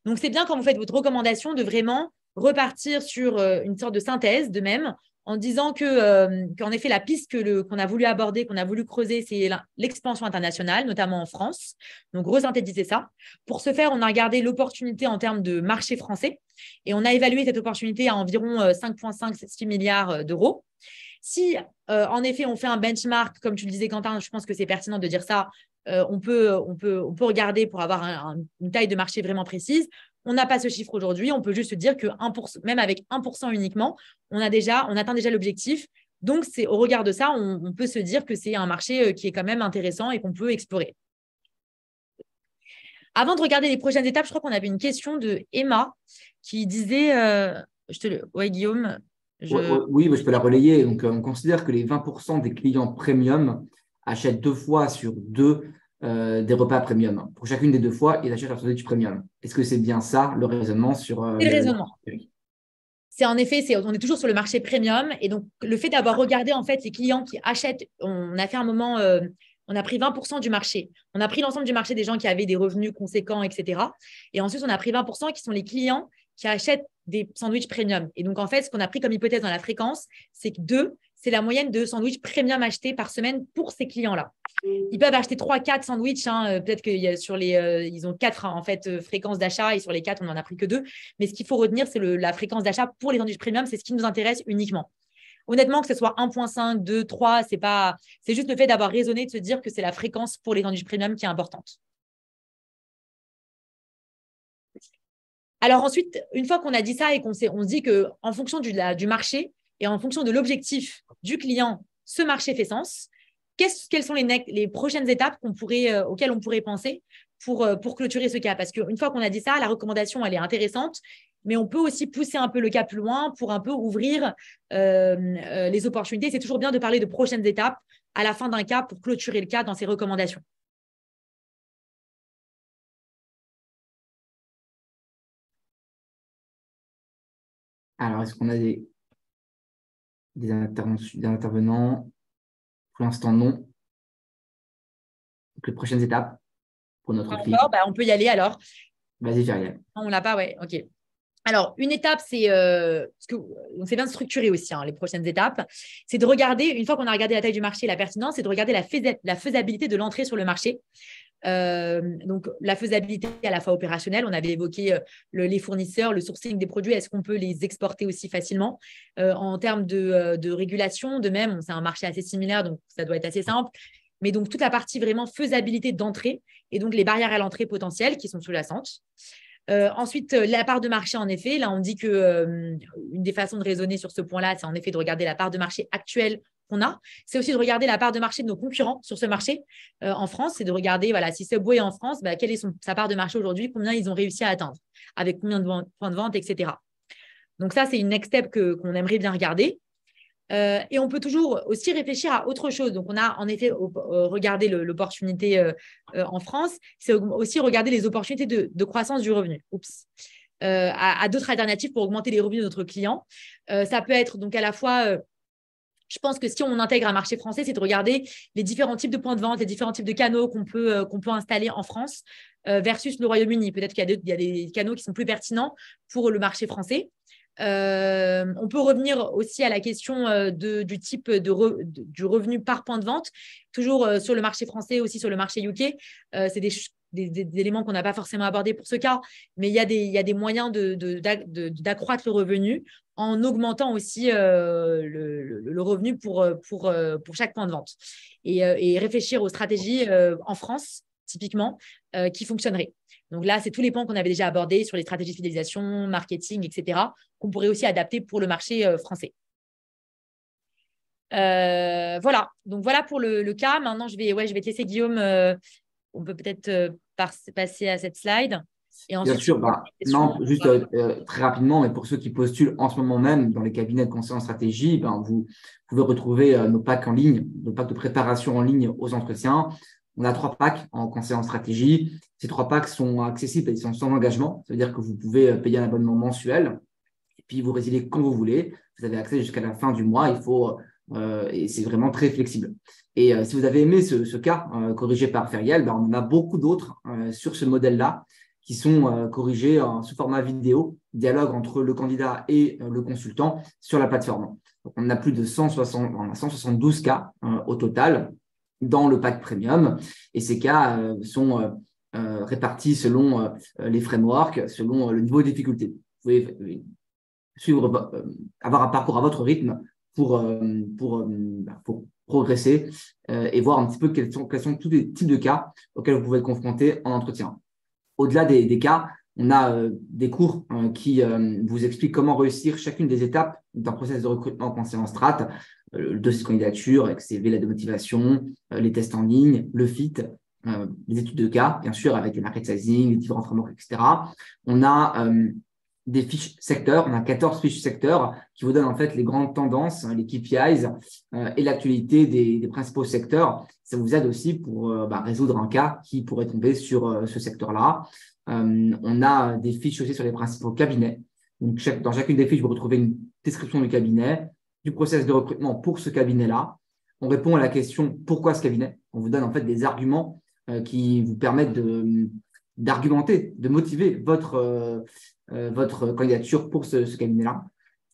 Donc, c'est bien quand vous faites votre recommandation de vraiment repartir sur une sorte de synthèse de même en disant qu'en effet, la piste qu'on a voulu aborder, qu'on a voulu creuser, c'est l'expansion internationale, notamment en France. Donc, resynthétiser ça. Pour ce faire, on a regardé l'opportunité en termes de marché français et on a évalué cette opportunité à environ 5,5-6 milliards d'euros. Si, en effet, on fait un benchmark, comme tu le disais, Quentin, je pense que c'est pertinent de dire ça, on peut regarder pour avoir une taille de marché vraiment précise. On n'a pas ce chiffre aujourd'hui, on peut juste se dire que 1%, même avec 1% uniquement, on atteint déjà l'objectif. Donc, c'est au regard de ça, on peut se dire que c'est un marché qui est quand même intéressant et qu'on peut explorer. Avant de regarder les prochaines étapes, je crois qu'on avait une question de Emma qui disait, ouais, Guillaume. Oui, mais je peux la relayer. Donc, on considère que les 20% des clients premium achètent 2 fois sur 2 des repas premium. Pour chacune des 2 fois, ils achètent un sandwich premium. Est-ce que c'est bien ça le raisonnement sur C'est le raisonnement. C'est en effet, on est toujours sur le marché premium. Et donc, le fait d'avoir regardé en fait les clients qui achètent, on a fait un moment, on a pris 20% du marché. On a pris l'ensemble du marché des gens qui avaient des revenus conséquents, etc. Et ensuite, on a pris 20% qui sont les clients qui achètent des sandwichs premium. Et donc, en fait, ce qu'on a pris comme hypothèse dans la fréquence, c'est que 2, c'est la moyenne de sandwichs premium achetés par semaine pour ces clients-là. Ils peuvent acheter 3-4 sandwichs. Peut-être qu'ils ont 4 en fait, fréquences d'achat et sur les 4, on n'en a pris que 2. Mais ce qu'il faut retenir, c'est la fréquence d'achat pour les sandwichs premium. C'est ce qui nous intéresse uniquement. Honnêtement, que ce soit 1.5, 2, 3, c'est juste le fait d'avoir raisonné, de se dire que c'est la fréquence pour les sandwichs premium qui est importante. Alors ensuite, une fois qu'on a dit ça et on se dit qu'en fonction du marché et en fonction de l'objectif du client, ce marché fait sens, quelles sont les prochaines étapes auxquelles on pourrait penser pour clôturer ce cas? Parce qu'une fois qu'on a dit ça, la recommandation, elle est intéressante, mais on peut aussi pousser un peu le cas plus loin pour un peu ouvrir les opportunités. C'est toujours bien de parler de prochaines étapes à la fin d'un cas pour clôturer le cas dans ses recommandations. Alors, est-ce qu'on a des intervenants? Pour l'instant, non. Donc, les prochaines étapes pour notre client. On peut y aller alors. Vas-y, Feriel. On ne l'a pas, ouais, ok. Alors, une étape, c'est bien de structurer aussi les prochaines étapes. C'est de regarder, une fois qu'on a regardé la taille du marché et la pertinence, c'est de regarder la faisabilité de l'entrée sur le marché. Donc, la faisabilité à la fois opérationnelle, on avait évoqué les fournisseurs, le sourcing des produits, est-ce qu'on peut les exporter aussi facilement? En termes de régulation, de même, c'est un marché assez similaire, donc ça doit être assez simple. Mais donc, toute la partie vraiment faisabilité d'entrée et donc les barrières à l'entrée potentielles qui sont sous-jacentes. Ensuite, la part de marché, en effet, là, on dit qu'une des façons de raisonner sur ce point-là, c'est en effet de regarder la part de marché actuelle qu'on a. C'est aussi de regarder la part de marché de nos concurrents sur ce marché en France. C'est de regarder, voilà, si Subway est en France, quelle est sa part de marché aujourd'hui, combien ils ont réussi à atteindre, avec combien de points de vente, etc. Donc ça, c'est une next step qu'on aimerait bien regarder. Et on peut toujours aussi réfléchir à autre chose. Donc, on a en effet regardé l'opportunité en France. C'est aussi regarder les opportunités de croissance du revenu. À d'autres alternatives pour augmenter les revenus de notre client. Ça peut être donc à la fois… je pense que si on intègre un marché français, c'est de regarder les différents types de points de vente, les différents types de canaux qu'on peut installer en France versus le Royaume-Uni. Peut-être qu'il y a des canaux qui sont plus pertinents pour le marché français. On peut revenir aussi à la question du type du revenu par point de vente, toujours sur le marché français, aussi sur le marché UK. C'est des éléments qu'on n'a pas forcément abordés pour ce cas, mais il y a des moyens d'accroître le revenu en augmentant aussi le revenu pour chaque point de vente et réfléchir aux stratégies en France, typiquement, qui fonctionneraient. Donc là, c'est tous les points qu'on avait déjà abordés sur les stratégies de fidélisation, marketing, etc., qu'on pourrait aussi adapter pour le marché français. Voilà. Donc voilà pour le cas. Maintenant, je vais te laisser, Guillaume. On peut peut-être passer à cette slide. Et ensuite, bien sûr, non, juste très rapidement, mais pour ceux qui postulent en ce moment même dans les cabinets de conseil en stratégie, vous pouvez retrouver nos packs en ligne, nos packs de préparation en ligne aux entretiens. On a 3 packs en conseil en stratégie. Ces 3 packs sont accessibles et ils sont sans engagement. Ça veut dire que vous pouvez payer un abonnement mensuel et puis vous résiliez quand vous voulez. Vous avez accès jusqu'à la fin du mois. Et c'est vraiment très flexible. Et si vous avez aimé ce cas corrigé par Feriel, on en a beaucoup d'autres sur ce modèle-là qui sont corrigés sous format vidéo, dialogue entre le candidat et le consultant sur la plateforme. Donc, on a plus de 172 cas au total dans le pack premium. Et ces cas sont répartis selon les frameworks, selon le niveau de difficulté. Vous pouvez avoir un parcours à votre rythme pour progresser et voir un petit peu quels sont tous les types de cas auxquels vous pouvez être confrontés en entretien. Au-delà des cas, on a des cours qui vous expliquent comment réussir chacune des étapes d'un processus de recrutement conseil en strat, le dossier de candidature avec CV, la démotivation, les tests en ligne, le fit, les études de cas, bien sûr, avec les market sizing, les différents frameworks, etc. On a des fiches secteurs, on a 14 fiches secteurs qui vous donnent en fait les grandes tendances, les KPIs et l'actualité des principaux secteurs. Ça vous aide aussi pour résoudre un cas qui pourrait tomber sur ce secteur-là. On a des fiches aussi sur les principaux cabinets. Donc, dans chacune des fiches, vous retrouvez une description du cabinet, du process de recrutement pour ce cabinet-là. On répond à la question « Pourquoi ce cabinet ?» On vous donne en fait des arguments qui vous permettent d'argumenter, de motiver votre candidature pour ce cabinet-là.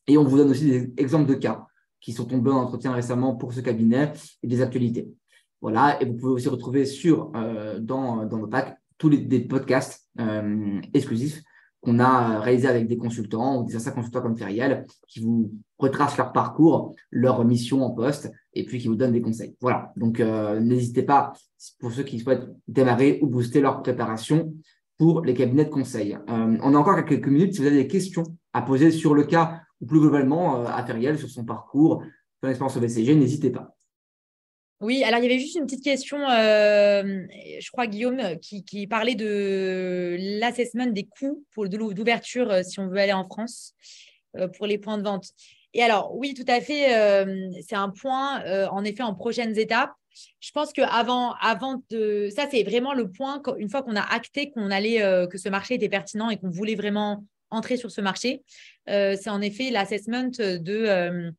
Et on vous donne aussi des exemples de cas qui sont tombés en entretien récemment pour ce cabinet et des actualités. Voilà, et vous pouvez aussi retrouver dans nos packs tous des podcasts exclusifs qu'on a réalisés avec des consultants, ou des anciens consultants comme Feriel, qui vous retracent leur parcours, leur mission en poste, et puis qui vous donnent des conseils. Voilà, donc n'hésitez pas, pour ceux qui souhaitent démarrer ou booster leur préparation pour les cabinets de conseil. On a encore quelques minutes. Si vous avez des questions à poser sur le cas ou plus globalement à Feriel, sur son parcours, son expérience au BCG, n'hésitez pas. Oui, alors il y avait juste une petite question, je crois, Guillaume, qui parlait de l'assessment des coûts d'ouverture si on veut aller en France pour les points de vente. Et alors, oui, tout à fait, c'est un point, en effet, en prochaines étapes. Je pense qu'avant de… Ça, c'est vraiment le point, une fois qu'on a acté que ce marché était pertinent et qu'on voulait vraiment entrer sur ce marché, c'est en effet l'assessment de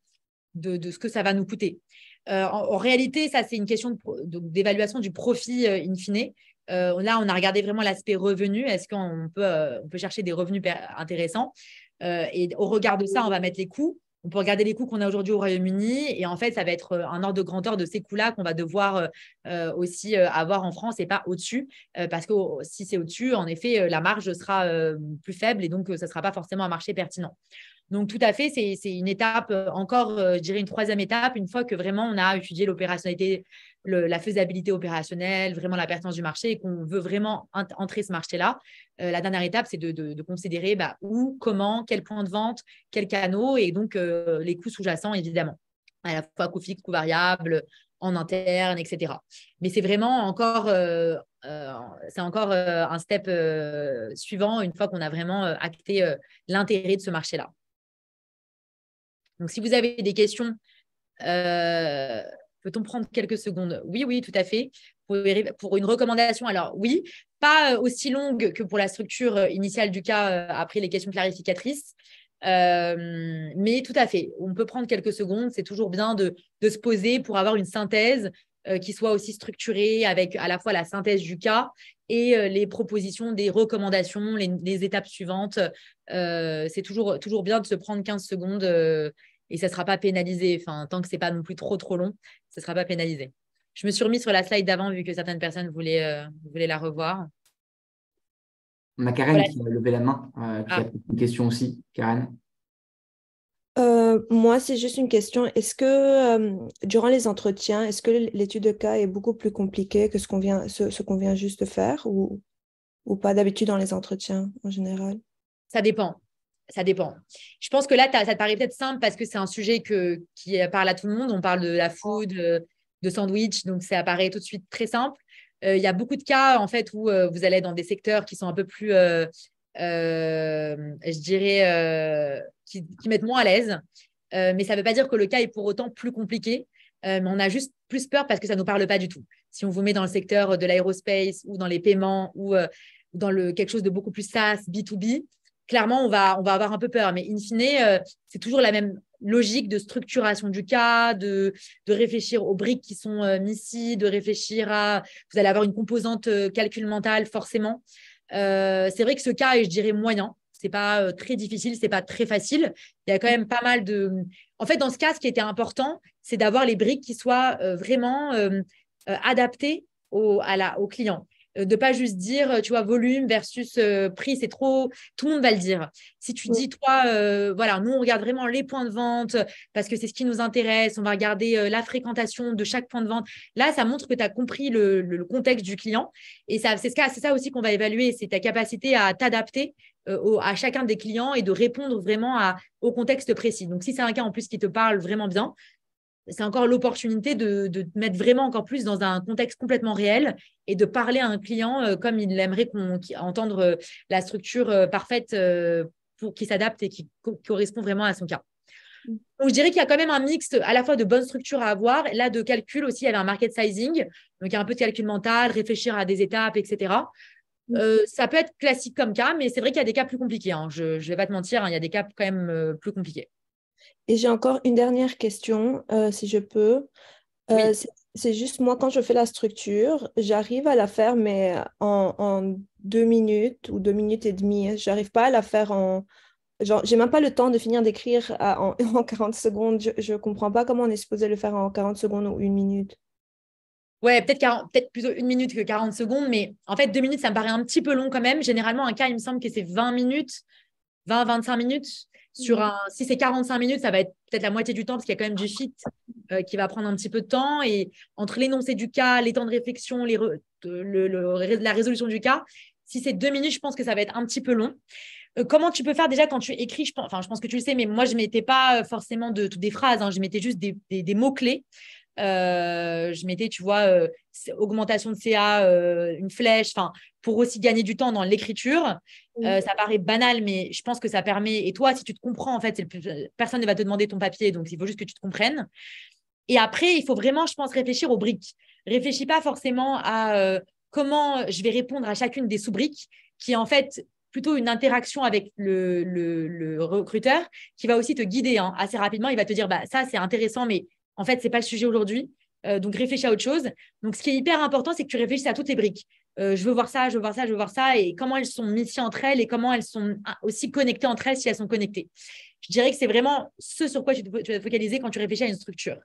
ce que ça va nous coûter. En réalité, ça, c'est une question d'évaluation du profit in fine. Là, on a regardé vraiment l'aspect revenu. Est-ce qu'on peut chercher des revenus intéressants et au regard de ça, on va mettre les coûts. On peut regarder les coûts qu'on a aujourd'hui au Royaume-Uni et en fait, ça va être un ordre de grandeur de ces coûts-là qu'on va devoir aussi avoir en France et pas au-dessus parce que si c'est au-dessus, en effet, la marge sera plus faible et donc ça ne sera pas forcément un marché pertinent. Donc, tout à fait, c'est une étape encore, je dirais une troisième étape, une fois que vraiment on a étudié l'opérationnalité, la faisabilité opérationnelle, vraiment la pertinence du marché et qu'on veut vraiment entrer ce marché-là. La dernière étape, c'est de considérer où, comment, quel point de vente, quels canaux et donc les coûts sous-jacents, évidemment, à la fois coûts fixes, coûts variables, en interne, etc. Mais c'est vraiment encore… c'est encore un step suivant une fois qu'on a vraiment acté l'intérêt de ce marché-là. Donc, si vous avez des questions, peut-on prendre quelques secondes? Oui, tout à fait. Pour une recommandation, alors oui, pas aussi longue que pour la structure initiale du cas après les questions clarificatrices, mais tout à fait. On peut prendre quelques secondes. C'est toujours bien de se poser pour avoir une synthèse qui soit aussi structurée avec à la fois la synthèse du cas et les propositions, des recommandations, les étapes suivantes. C'est toujours bien de se prendre 15 secondes et ça ne sera pas pénalisé. Enfin, tant que ce n'est pas non plus trop long, ça ne sera pas pénalisé. Je me suis remis sur la slide d'avant vu que certaines personnes voulaient la revoir. On a Karen qui a levé la main, qui a une question aussi. Karen? Moi, c'est juste une question. Est-ce que durant les entretiens, est-ce que l'étude de cas est beaucoup plus compliquée que ce qu'on vient juste de faire ou pas d'habitude dans les entretiens en général? Ça dépend. Je pense que là, ça te paraît peut-être simple parce que c'est un sujet qui parle à tout le monde. On parle de la food, de sandwich, donc ça apparaît tout de suite très simple. Il y a beaucoup de cas en fait où vous allez dans des secteurs qui sont un peu plus… je dirais, qui mettent moins à l'aise. Mais ça ne veut pas dire que le cas est pour autant plus compliqué. Mais on a juste plus peur parce que ça ne nous parle pas du tout. Si on vous met dans le secteur de l'aérospace ou dans les paiements ou dans quelque chose de beaucoup plus SaaS, B2B, clairement, on va avoir un peu peur. Mais in fine, c'est toujours la même logique de structuration du cas, de réfléchir aux briques qui sont mises ici, de réfléchir à… Vous allez avoir une composante calcul mental, forcément. C'est vrai que ce cas est, je dirais, moyen. Ce n'est pas très difficile, ce n'est pas très facile. Il y a quand même pas mal de… En fait, dans ce cas, ce qui était important, c'est d'avoir les briques qui soient vraiment adaptées au client. de pas juste dire, tu vois, volume versus prix, c'est trop, tout le monde va le dire. Si tu dis, toi, voilà, nous, on regarde vraiment les points de vente parce que c'est ce qui nous intéresse, on va regarder la fréquentation de chaque point de vente. Là, ça montre que tu as compris le contexte du client et c'est ça aussi qu'on va évaluer, c'est ta capacité à t'adapter à chacun des clients et de répondre vraiment au contexte précis. Donc, si c'est un cas en plus qui te parle vraiment bien, c'est encore l'opportunité de te mettre vraiment encore plus dans un contexte complètement réel et de parler à un client comme il aimerait entendre la structure parfaite pour qui s'adapte et qui correspond vraiment à son cas. Donc, je dirais qu'il y a quand même un mix à la fois de bonnes structures à avoir. Là, de calcul aussi, il y avait un market sizing. Donc, il y a un peu de calcul mental, réfléchir à des étapes, etc. Ça peut être classique comme cas, mais c'est vrai qu'il y a des cas plus compliqués. Hein. Je ne vais pas te mentir, hein, il y a des cas quand même plus compliqués. Et j'ai encore une dernière question, si je peux. Oui. C'est juste moi, quand je fais la structure, j'arrive à la faire, mais en 2 minutes ou 2 minutes et demie. Je n'arrive pas à la faire en... Genre, j'ai même pas le temps de finir d'écrire en 40 secondes. Je ne comprends pas comment on est supposé le faire en 40 secondes ou 1 minute. Ouais, peut-être plutôt 1 minute que 40 secondes, mais en fait, 2 minutes, ça me paraît un petit peu long quand même. Généralement, un cas, il me semble que c'est 20 minutes, 20-25 minutes. Si c'est 45 minutes, ça va être peut-être la moitié du temps parce qu'il y a quand même du fit qui va prendre un petit peu de temps. Et entre l'énoncé du cas, les temps de réflexion, la résolution du cas, si c'est 2 minutes, je pense que ça va être un petit peu long. Comment tu peux faire déjà quand tu écris, je pense que tu le sais, mais moi, je ne mettais pas forcément toutes des phrases, hein, je mettais juste des mots-clés. Je mettais, tu vois, augmentation de CA, une flèche, pour aussi gagner du temps dans l'écriture. Ça paraît banal, mais je pense que ça permet. Et toi, si tu te comprends, en fait, personne ne va te demander ton papier, donc il faut juste que tu te comprennes. Et après, il faut vraiment, je pense, réfléchir aux briques. Réfléchis pas forcément à comment je vais répondre à chacune des sous-briques, qui est en fait plutôt une interaction avec le recruteur qui va aussi te guider hein. Assez rapidement. Il va te dire, bah, ça, c'est intéressant, mais en fait, ce n'est pas le sujet aujourd'hui. Donc, réfléchis à autre chose. Donc, ce qui est hyper important, c'est que tu réfléchisses à toutes les briques. Je veux voir ça, je veux voir ça, je veux voir ça, et comment elles sont mises entre elles et comment elles sont aussi connectées entre elles si elles sont connectées. Je dirais que c'est vraiment ce sur quoi tu dois te focaliser quand tu réfléchis à une structure.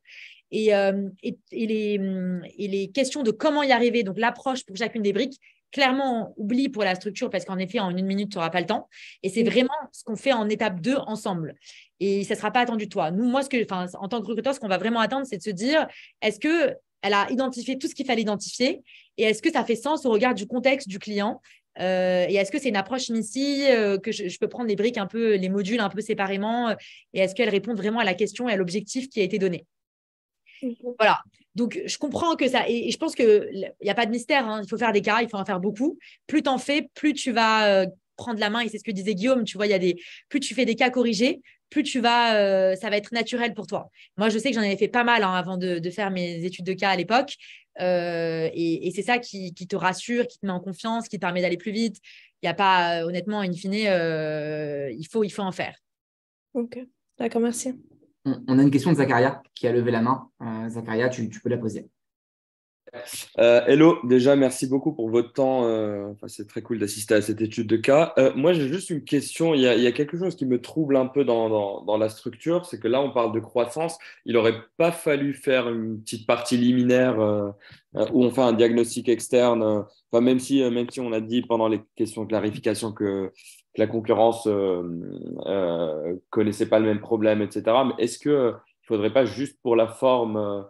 Et les questions de comment y arriver, donc l'approche pour chacune des briques, clairement, oublie pour la structure parce qu'en effet, en 1 minute, tu n'auras pas le temps. Et c'est vraiment ce qu'on fait en étape 2 ensemble. Et ça ne sera pas attendu de toi. Nous, moi, en tant que recruteur, ce qu'on va vraiment attendre, c'est de se dire, est-ce qu'elle a identifié tout ce qu'il fallait identifier et est-ce que ça fait sens au regard du contexte du client et est-ce que c'est une approche ici que je peux prendre les briques un peu, les modules un peu séparément et est-ce qu'elle répond vraiment à la question et à l'objectif qui a été donné. Voilà. Donc, je comprends que ça… Et je pense qu'il n'y a pas de mystère. Hein, il faut faire des cas, il faut en faire beaucoup. Plus tu en fais, plus tu vas prendre la main. Et c'est ce que disait Guillaume. Tu vois, plus tu fais des cas corrigés, plus ça va être naturel pour toi. Moi, je sais que j'en avais fait pas mal hein, avant de faire mes études de cas à l'époque. Et c'est ça qui te rassure, qui te met en confiance, qui te permet d'aller plus vite. Il n'y a pas, honnêtement, in fine, il faut en faire. Ok, d'accord, merci. On a une question de Zacharia qui a levé la main. Zacharia, tu peux la poser. Hello, déjà merci beaucoup pour votre temps. C'est très cool d'assister à cette étude de cas. Moi, j'ai juste une question. Il y a quelque chose qui me trouble un peu dans la structure, c'est que là, on parle de croissance. Il n'aurait pas fallu faire une petite partie liminaire où on fait un diagnostic externe. Même si on a dit pendant les questions de clarification que la concurrence connaissait pas le même problème, etc. Mais est-ce qu'il ne faudrait pas juste pour la forme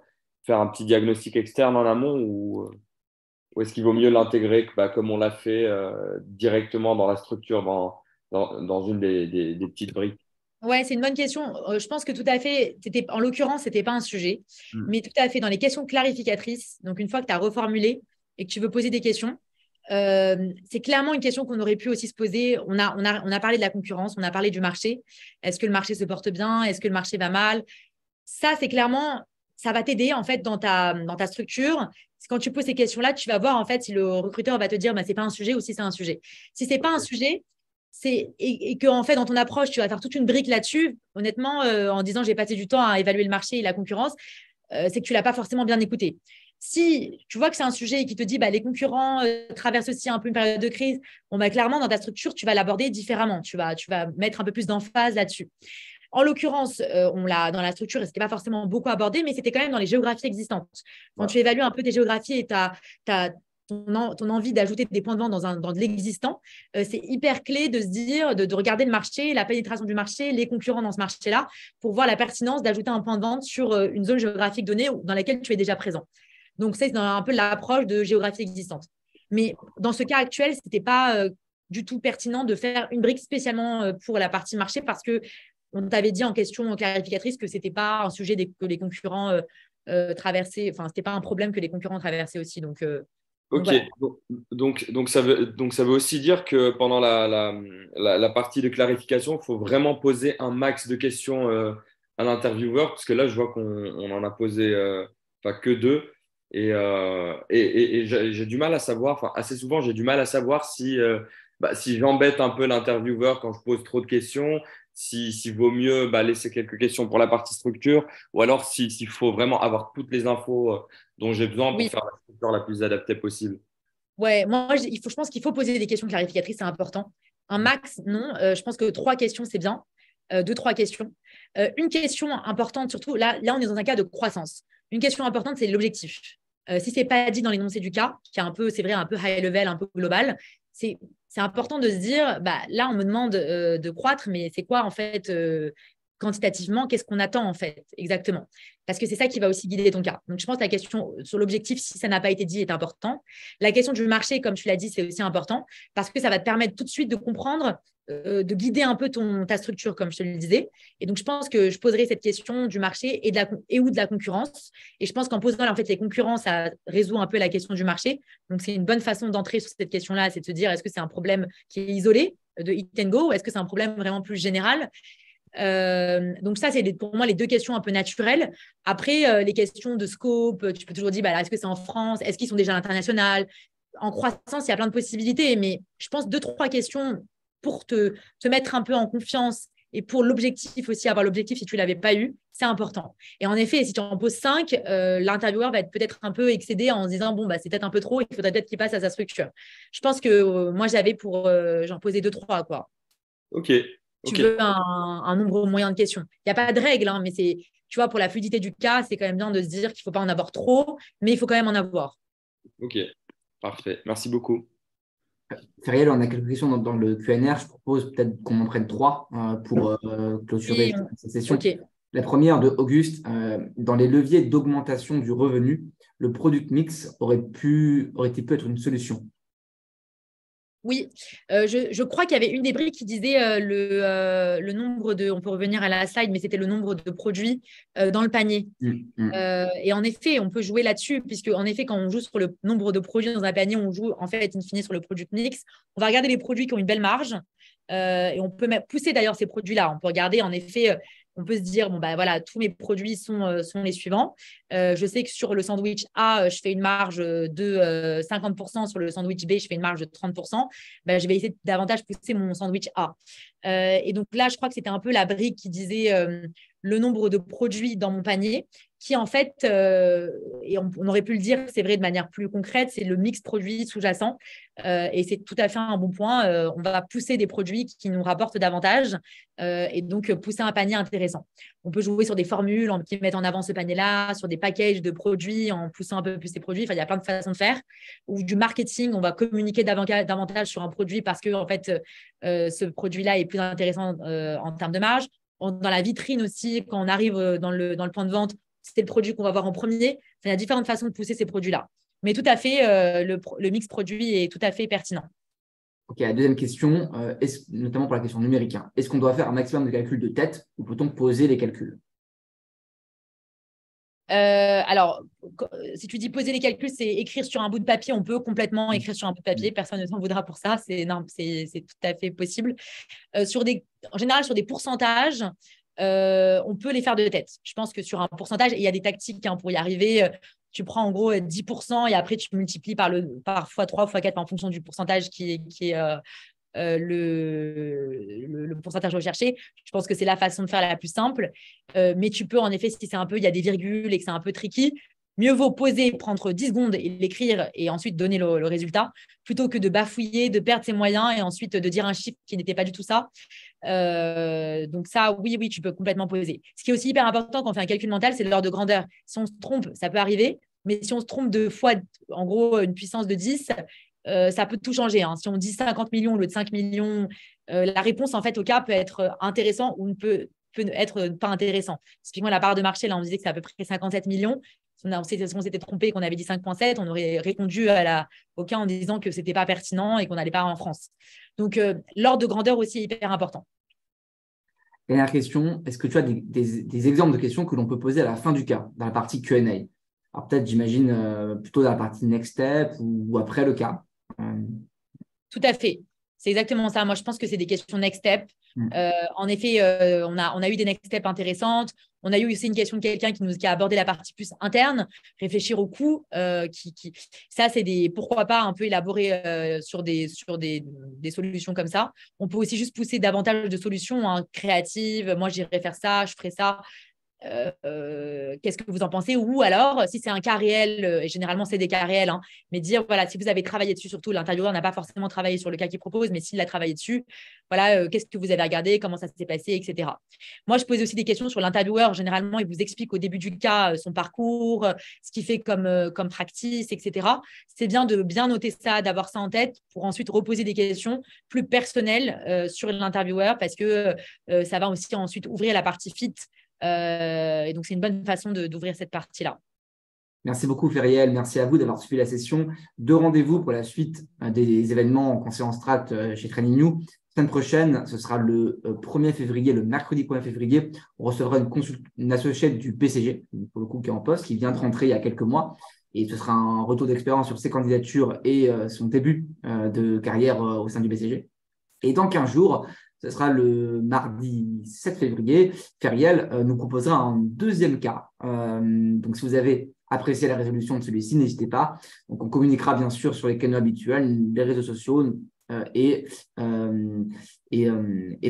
faire un petit diagnostic externe en amont ou est-ce qu'il vaut mieux l'intégrer comme on l'a fait directement dans la structure, dans une des petites briques? Ouais, c'est une bonne question. Je pense que tout à fait, en l'occurrence, ce n'était pas un sujet, mais tout à fait dans les questions clarificatrices, donc une fois que tu as reformulé et que tu veux poser des questions, c'est clairement une question qu'on aurait pu aussi se poser. On a parlé de la concurrence, on a parlé du marché. Est-ce que le marché se porte bien? Est-ce que le marché va mal? Ça, c'est clairement… Ça va t'aider en fait dans ta structure. Quand tu poses ces questions-là, tu vas voir en fait si le recruteur va te dire c'est pas un sujet ou si c'est un sujet. Si c'est pas un sujet, et que en fait dans ton approche tu vas faire toute une brique là-dessus. Honnêtement, en disant j'ai passé du temps à évaluer le marché et la concurrence, c'est que tu l'as pas forcément bien écouté. Si tu vois que c'est un sujet et qui te dit les concurrents traversent aussi un peu une période de crise, clairement dans ta structure tu vas l'aborder différemment. Tu vas mettre un peu plus d'emphase là-dessus. En l'occurrence, on l'a dans la structure, et ce n'était pas forcément beaucoup abordé, mais c'était quand même dans les géographies existantes. Quand tu évalues un peu tes géographies et tu as ton envie d'ajouter des points de vente dans de l'existant, c'est hyper clé de se dire, de regarder le marché, la pénétration du marché, les concurrents dans ce marché-là, pour voir la pertinence d'ajouter un point de vente sur une zone géographique donnée dans laquelle tu es déjà présent. Donc, c'est un peu l'approche de géographie existante. Mais dans ce cas actuel, ce n'était pas du tout pertinent de faire une brique spécialement pour la partie marché parce qu'on t'avait dit en question clarificatrice que ce n'était pas un sujet que les concurrents traversaient, enfin, ce n'était pas un problème que les concurrents traversaient aussi. Donc, Ok, voilà. donc ça veut aussi dire que pendant la partie de clarification, il faut vraiment poser un max de questions à l'intervieweur, parce que là, je vois qu'on en a posé enfin, que deux. Et j'ai du mal à savoir, enfin, assez souvent, j'ai du mal à savoir si j'embête un peu l'intervieweur quand je pose trop de questions, s'il vaut mieux laisser quelques questions pour la partie structure, ou alors s'il faut vraiment avoir toutes les infos dont j'ai besoin pour Oui. faire la structure la plus adaptée possible. Ouais, moi, je pense qu'il faut poser des questions clarificatrices, c'est important. Un max, non. Je pense que 3 questions, c'est bien. 2-3 questions. Une question importante, surtout, là, on est dans un cas de croissance. Une question importante, c'est l'objectif. Si ce n'est pas dit dans l'énoncé du cas, qui est un peu, c'est vrai, un peu high level, un peu global, c'est important de se dire, là, on me demande de croître, mais c'est quoi, en fait, quantitativement, qu'est-ce qu'on attend, en fait, exactement? Parce que c'est ça qui va aussi guider ton cas. Donc, je pense que la question sur l'objectif, si ça n'a pas été dit, est importante. La question du marché, comme tu l'as dit, c'est aussi important parce que ça va te permettre tout de suite de comprendre, de guider un peu ta structure, comme je te le disais. Et donc, je pense que je poserai cette question du marché et ou de la concurrence. Et je pense qu'en posant en fait, les concurrents, ça résout un peu la question du marché. Donc, c'est une bonne façon d'entrer sur cette question-là, c'est de se dire, est-ce que c'est un problème qui est isolé de Hit and Go ou est-ce que c'est un problème vraiment plus général? Donc ça, c'est pour moi les 2 questions un peu naturelles. Après, les questions de scope, tu peux toujours dire, est-ce que c'est en France? Est-ce qu'ils sont déjà à l'international? En croissance, il y a plein de possibilités, mais je pense 2-3 questions pour te mettre un peu en confiance et pour l'objectif aussi, avoir l'objectif si tu ne l'avais pas eu, c'est important. Et en effet, si tu en poses 5, l'intervieweur va être peut-être un peu excédé en se disant, bon, c'est peut-être un peu trop, il faudrait peut-être qu'il passe à sa structure. Je pense que moi, j'avais pour j'en posais 2-3, quoi. Ok. Tu veux un nombre moyen de questions. Il n'y a pas de règle, mais tu vois, pour la fluidité du cas, c'est quand même bien de se dire qu'il ne faut pas en avoir trop, mais il faut quand même en avoir. Ok, parfait. Merci beaucoup. Feriel, on a quelques questions dans le Q&A. Je propose peut-être qu'on en prenne 3 pour clôturer cette session. Okay. La première de Auguste, dans les leviers d'augmentation du revenu, le product mix aurait-il pu être une solution? Oui, je crois qu'il y avait une des briques qui disait le nombre de, on peut revenir à la slide, mais c'était le nombre de produits dans le panier. Et en effet, on peut jouer là-dessus, puisque en effet, quand on joue sur le nombre de produits dans un panier, on joue en fait in fine sur le product mix. On va regarder les produits qui ont une belle marge et on peut pousser d'ailleurs ces produits-là. On peut regarder en effet. On peut se dire, voilà, tous mes produits sont les suivants. Je sais que sur le sandwich A, je fais une marge de 50%. Sur le sandwich B, je fais une marge de 30%. Je vais essayer davantage pousser mon sandwich A. Et donc là, je crois que c'était un peu la brique qui disait le nombre de produits dans mon panier, qui en fait, et on aurait pu le dire, c'est vrai de manière plus concrète, c'est le mix produit sous-jacent. Et c'est tout à fait un bon point. On va pousser des produits qui nous rapportent davantage et donc pousser un panier intéressant. On peut jouer sur des formules qui mettent en avant ce panier-là, sur des packages de produits en poussant un peu plus ces produits. Enfin, il y a plein de façons de faire. Ou du marketing, on va communiquer davantage sur un produit parce que en fait, ce produit-là est plus intéressant en termes de marge. Dans la vitrine aussi, quand on arrive dans le point de vente, c'est le produit qu'on va voir en premier. Enfin, il y a différentes façons de pousser ces produits-là. Mais tout à fait, le mix produit est tout à fait pertinent. Ok, la deuxième question, notamment pour la question numérique, est-ce qu'on doit faire un maximum de calculs de tête ou peut-on poser les calculs? Alors, si tu dis poser les calculs, c'est écrire sur un bout de papier. On peut complètement écrire sur un bout de papier. Personne ne s'en voudra pour ça. C'est tout à fait possible. En général, sur des pourcentages, on peut les faire de tête. Je pense que sur un pourcentage, il y a des tactiques pour y arriver. Tu prends en gros 10% et après, tu multiplies par x3, x4 en fonction du pourcentage qui est le pourcentage recherché. Je pense que c'est la façon de faire la plus simple. Mais tu peux, en effet, si c'est il y a des virgules et que c'est un peu tricky, mieux vaut poser, prendre 10 secondes et l'écrire et ensuite donner le résultat, plutôt que de bafouiller, de perdre ses moyens et ensuite de dire un chiffre qui n'était pas du tout ça. Donc ça, oui, tu peux complètement poser. Ce qui est aussi hyper important quand on fait un calcul mental, c'est l'ordre de grandeur. Si on se trompe, ça peut arriver. Mais si on se trompe de fois, en gros, une puissance de 10, ça peut tout changer. Hein. Si on dit 50 millions au lieu de 5 millions, la réponse, en fait, au cas peut être intéressant ou peut être pas intéressant. Typiquement, la part de marché, là, on disait que c'est à peu près 57 millions. Si on s'était trompé et qu'on avait dit 5,7, on aurait répondu au cas en disant que ce n'était pas pertinent et qu'on n'allait pas en France. Donc, l'ordre de grandeur aussi est hyper important. Dernière question, est-ce que tu as des exemples de questions que l'on peut poser à la fin du cas, dans la partie Q&A? Alors peut-être, j'imagine, plutôt dans la partie Next Step ou après le cas. Tout à fait. C'est exactement ça. Moi, je pense que c'est des questions next step. En effet, on a eu des next steps intéressantes. On a eu aussi une question de quelqu'un qui a abordé la partie plus interne, réfléchir au coût. Ça, c'est pourquoi pas un peu élaborer sur des solutions comme ça. On peut aussi juste pousser davantage de solutions créatives. Moi, j'irais faire ça, je ferais ça. Qu'est-ce que vous en pensez? Ou alors, si c'est un cas réel, et généralement c'est des cas réels, hein, mais dire, voilà, si vous avez travaillé dessus, surtout l'intervieweur n'a pas forcément travaillé sur le cas qu'il propose, mais s'il a travaillé dessus, voilà, qu'est-ce que vous avez regardé, comment ça s'est passé, etc. Moi, je posais aussi des questions sur l'intervieweur. Généralement, il vous explique au début du cas son parcours, ce qu'il fait comme practice, etc. C'est bien de bien noter ça, d'avoir ça en tête pour ensuite reposer des questions plus personnelles sur l'intervieweur parce que ça va aussi ensuite ouvrir la partie fit. Et donc, c'est une bonne façon d'ouvrir cette partie-là. Merci beaucoup, Feriel. Merci à vous d'avoir suivi la session. 2 rendez-vous pour la suite des événements en conseil en strat chez TrainingView. La semaine prochaine, ce sera le 1er février, le mercredi 1er février. On recevra une associate du BCG, pour le coup, qui est en poste, qui vient de rentrer il y a quelques mois. Et ce sera un retour d'expérience sur ses candidatures et son début de carrière au sein du BCG. Et dans 15 jours, ce sera le mardi 7 février. Feriel nous proposera un deuxième cas. Donc, si vous avez apprécié la résolution de celui-ci, n'hésitez pas. Donc, on communiquera bien sûr sur les canaux habituels, les réseaux sociaux et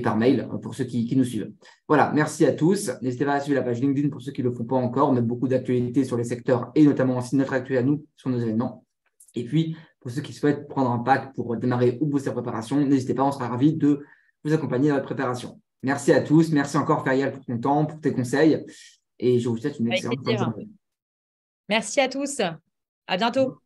par mail pour ceux qui nous suivent. Voilà, merci à tous. N'hésitez pas à suivre la page LinkedIn pour ceux qui ne le font pas encore. On met beaucoup d'actualités sur les secteurs et notamment aussi notre actualité à nous sur nos événements. Et puis, pour ceux qui souhaitent prendre un pack pour démarrer ou booster la préparation, n'hésitez pas, on sera ravis de vous accompagner dans votre préparation. Merci à tous. Merci encore, Feriel, pour ton temps, pour tes conseils. Et je vous souhaite une excellente fin de journée. Merci à tous. À bientôt.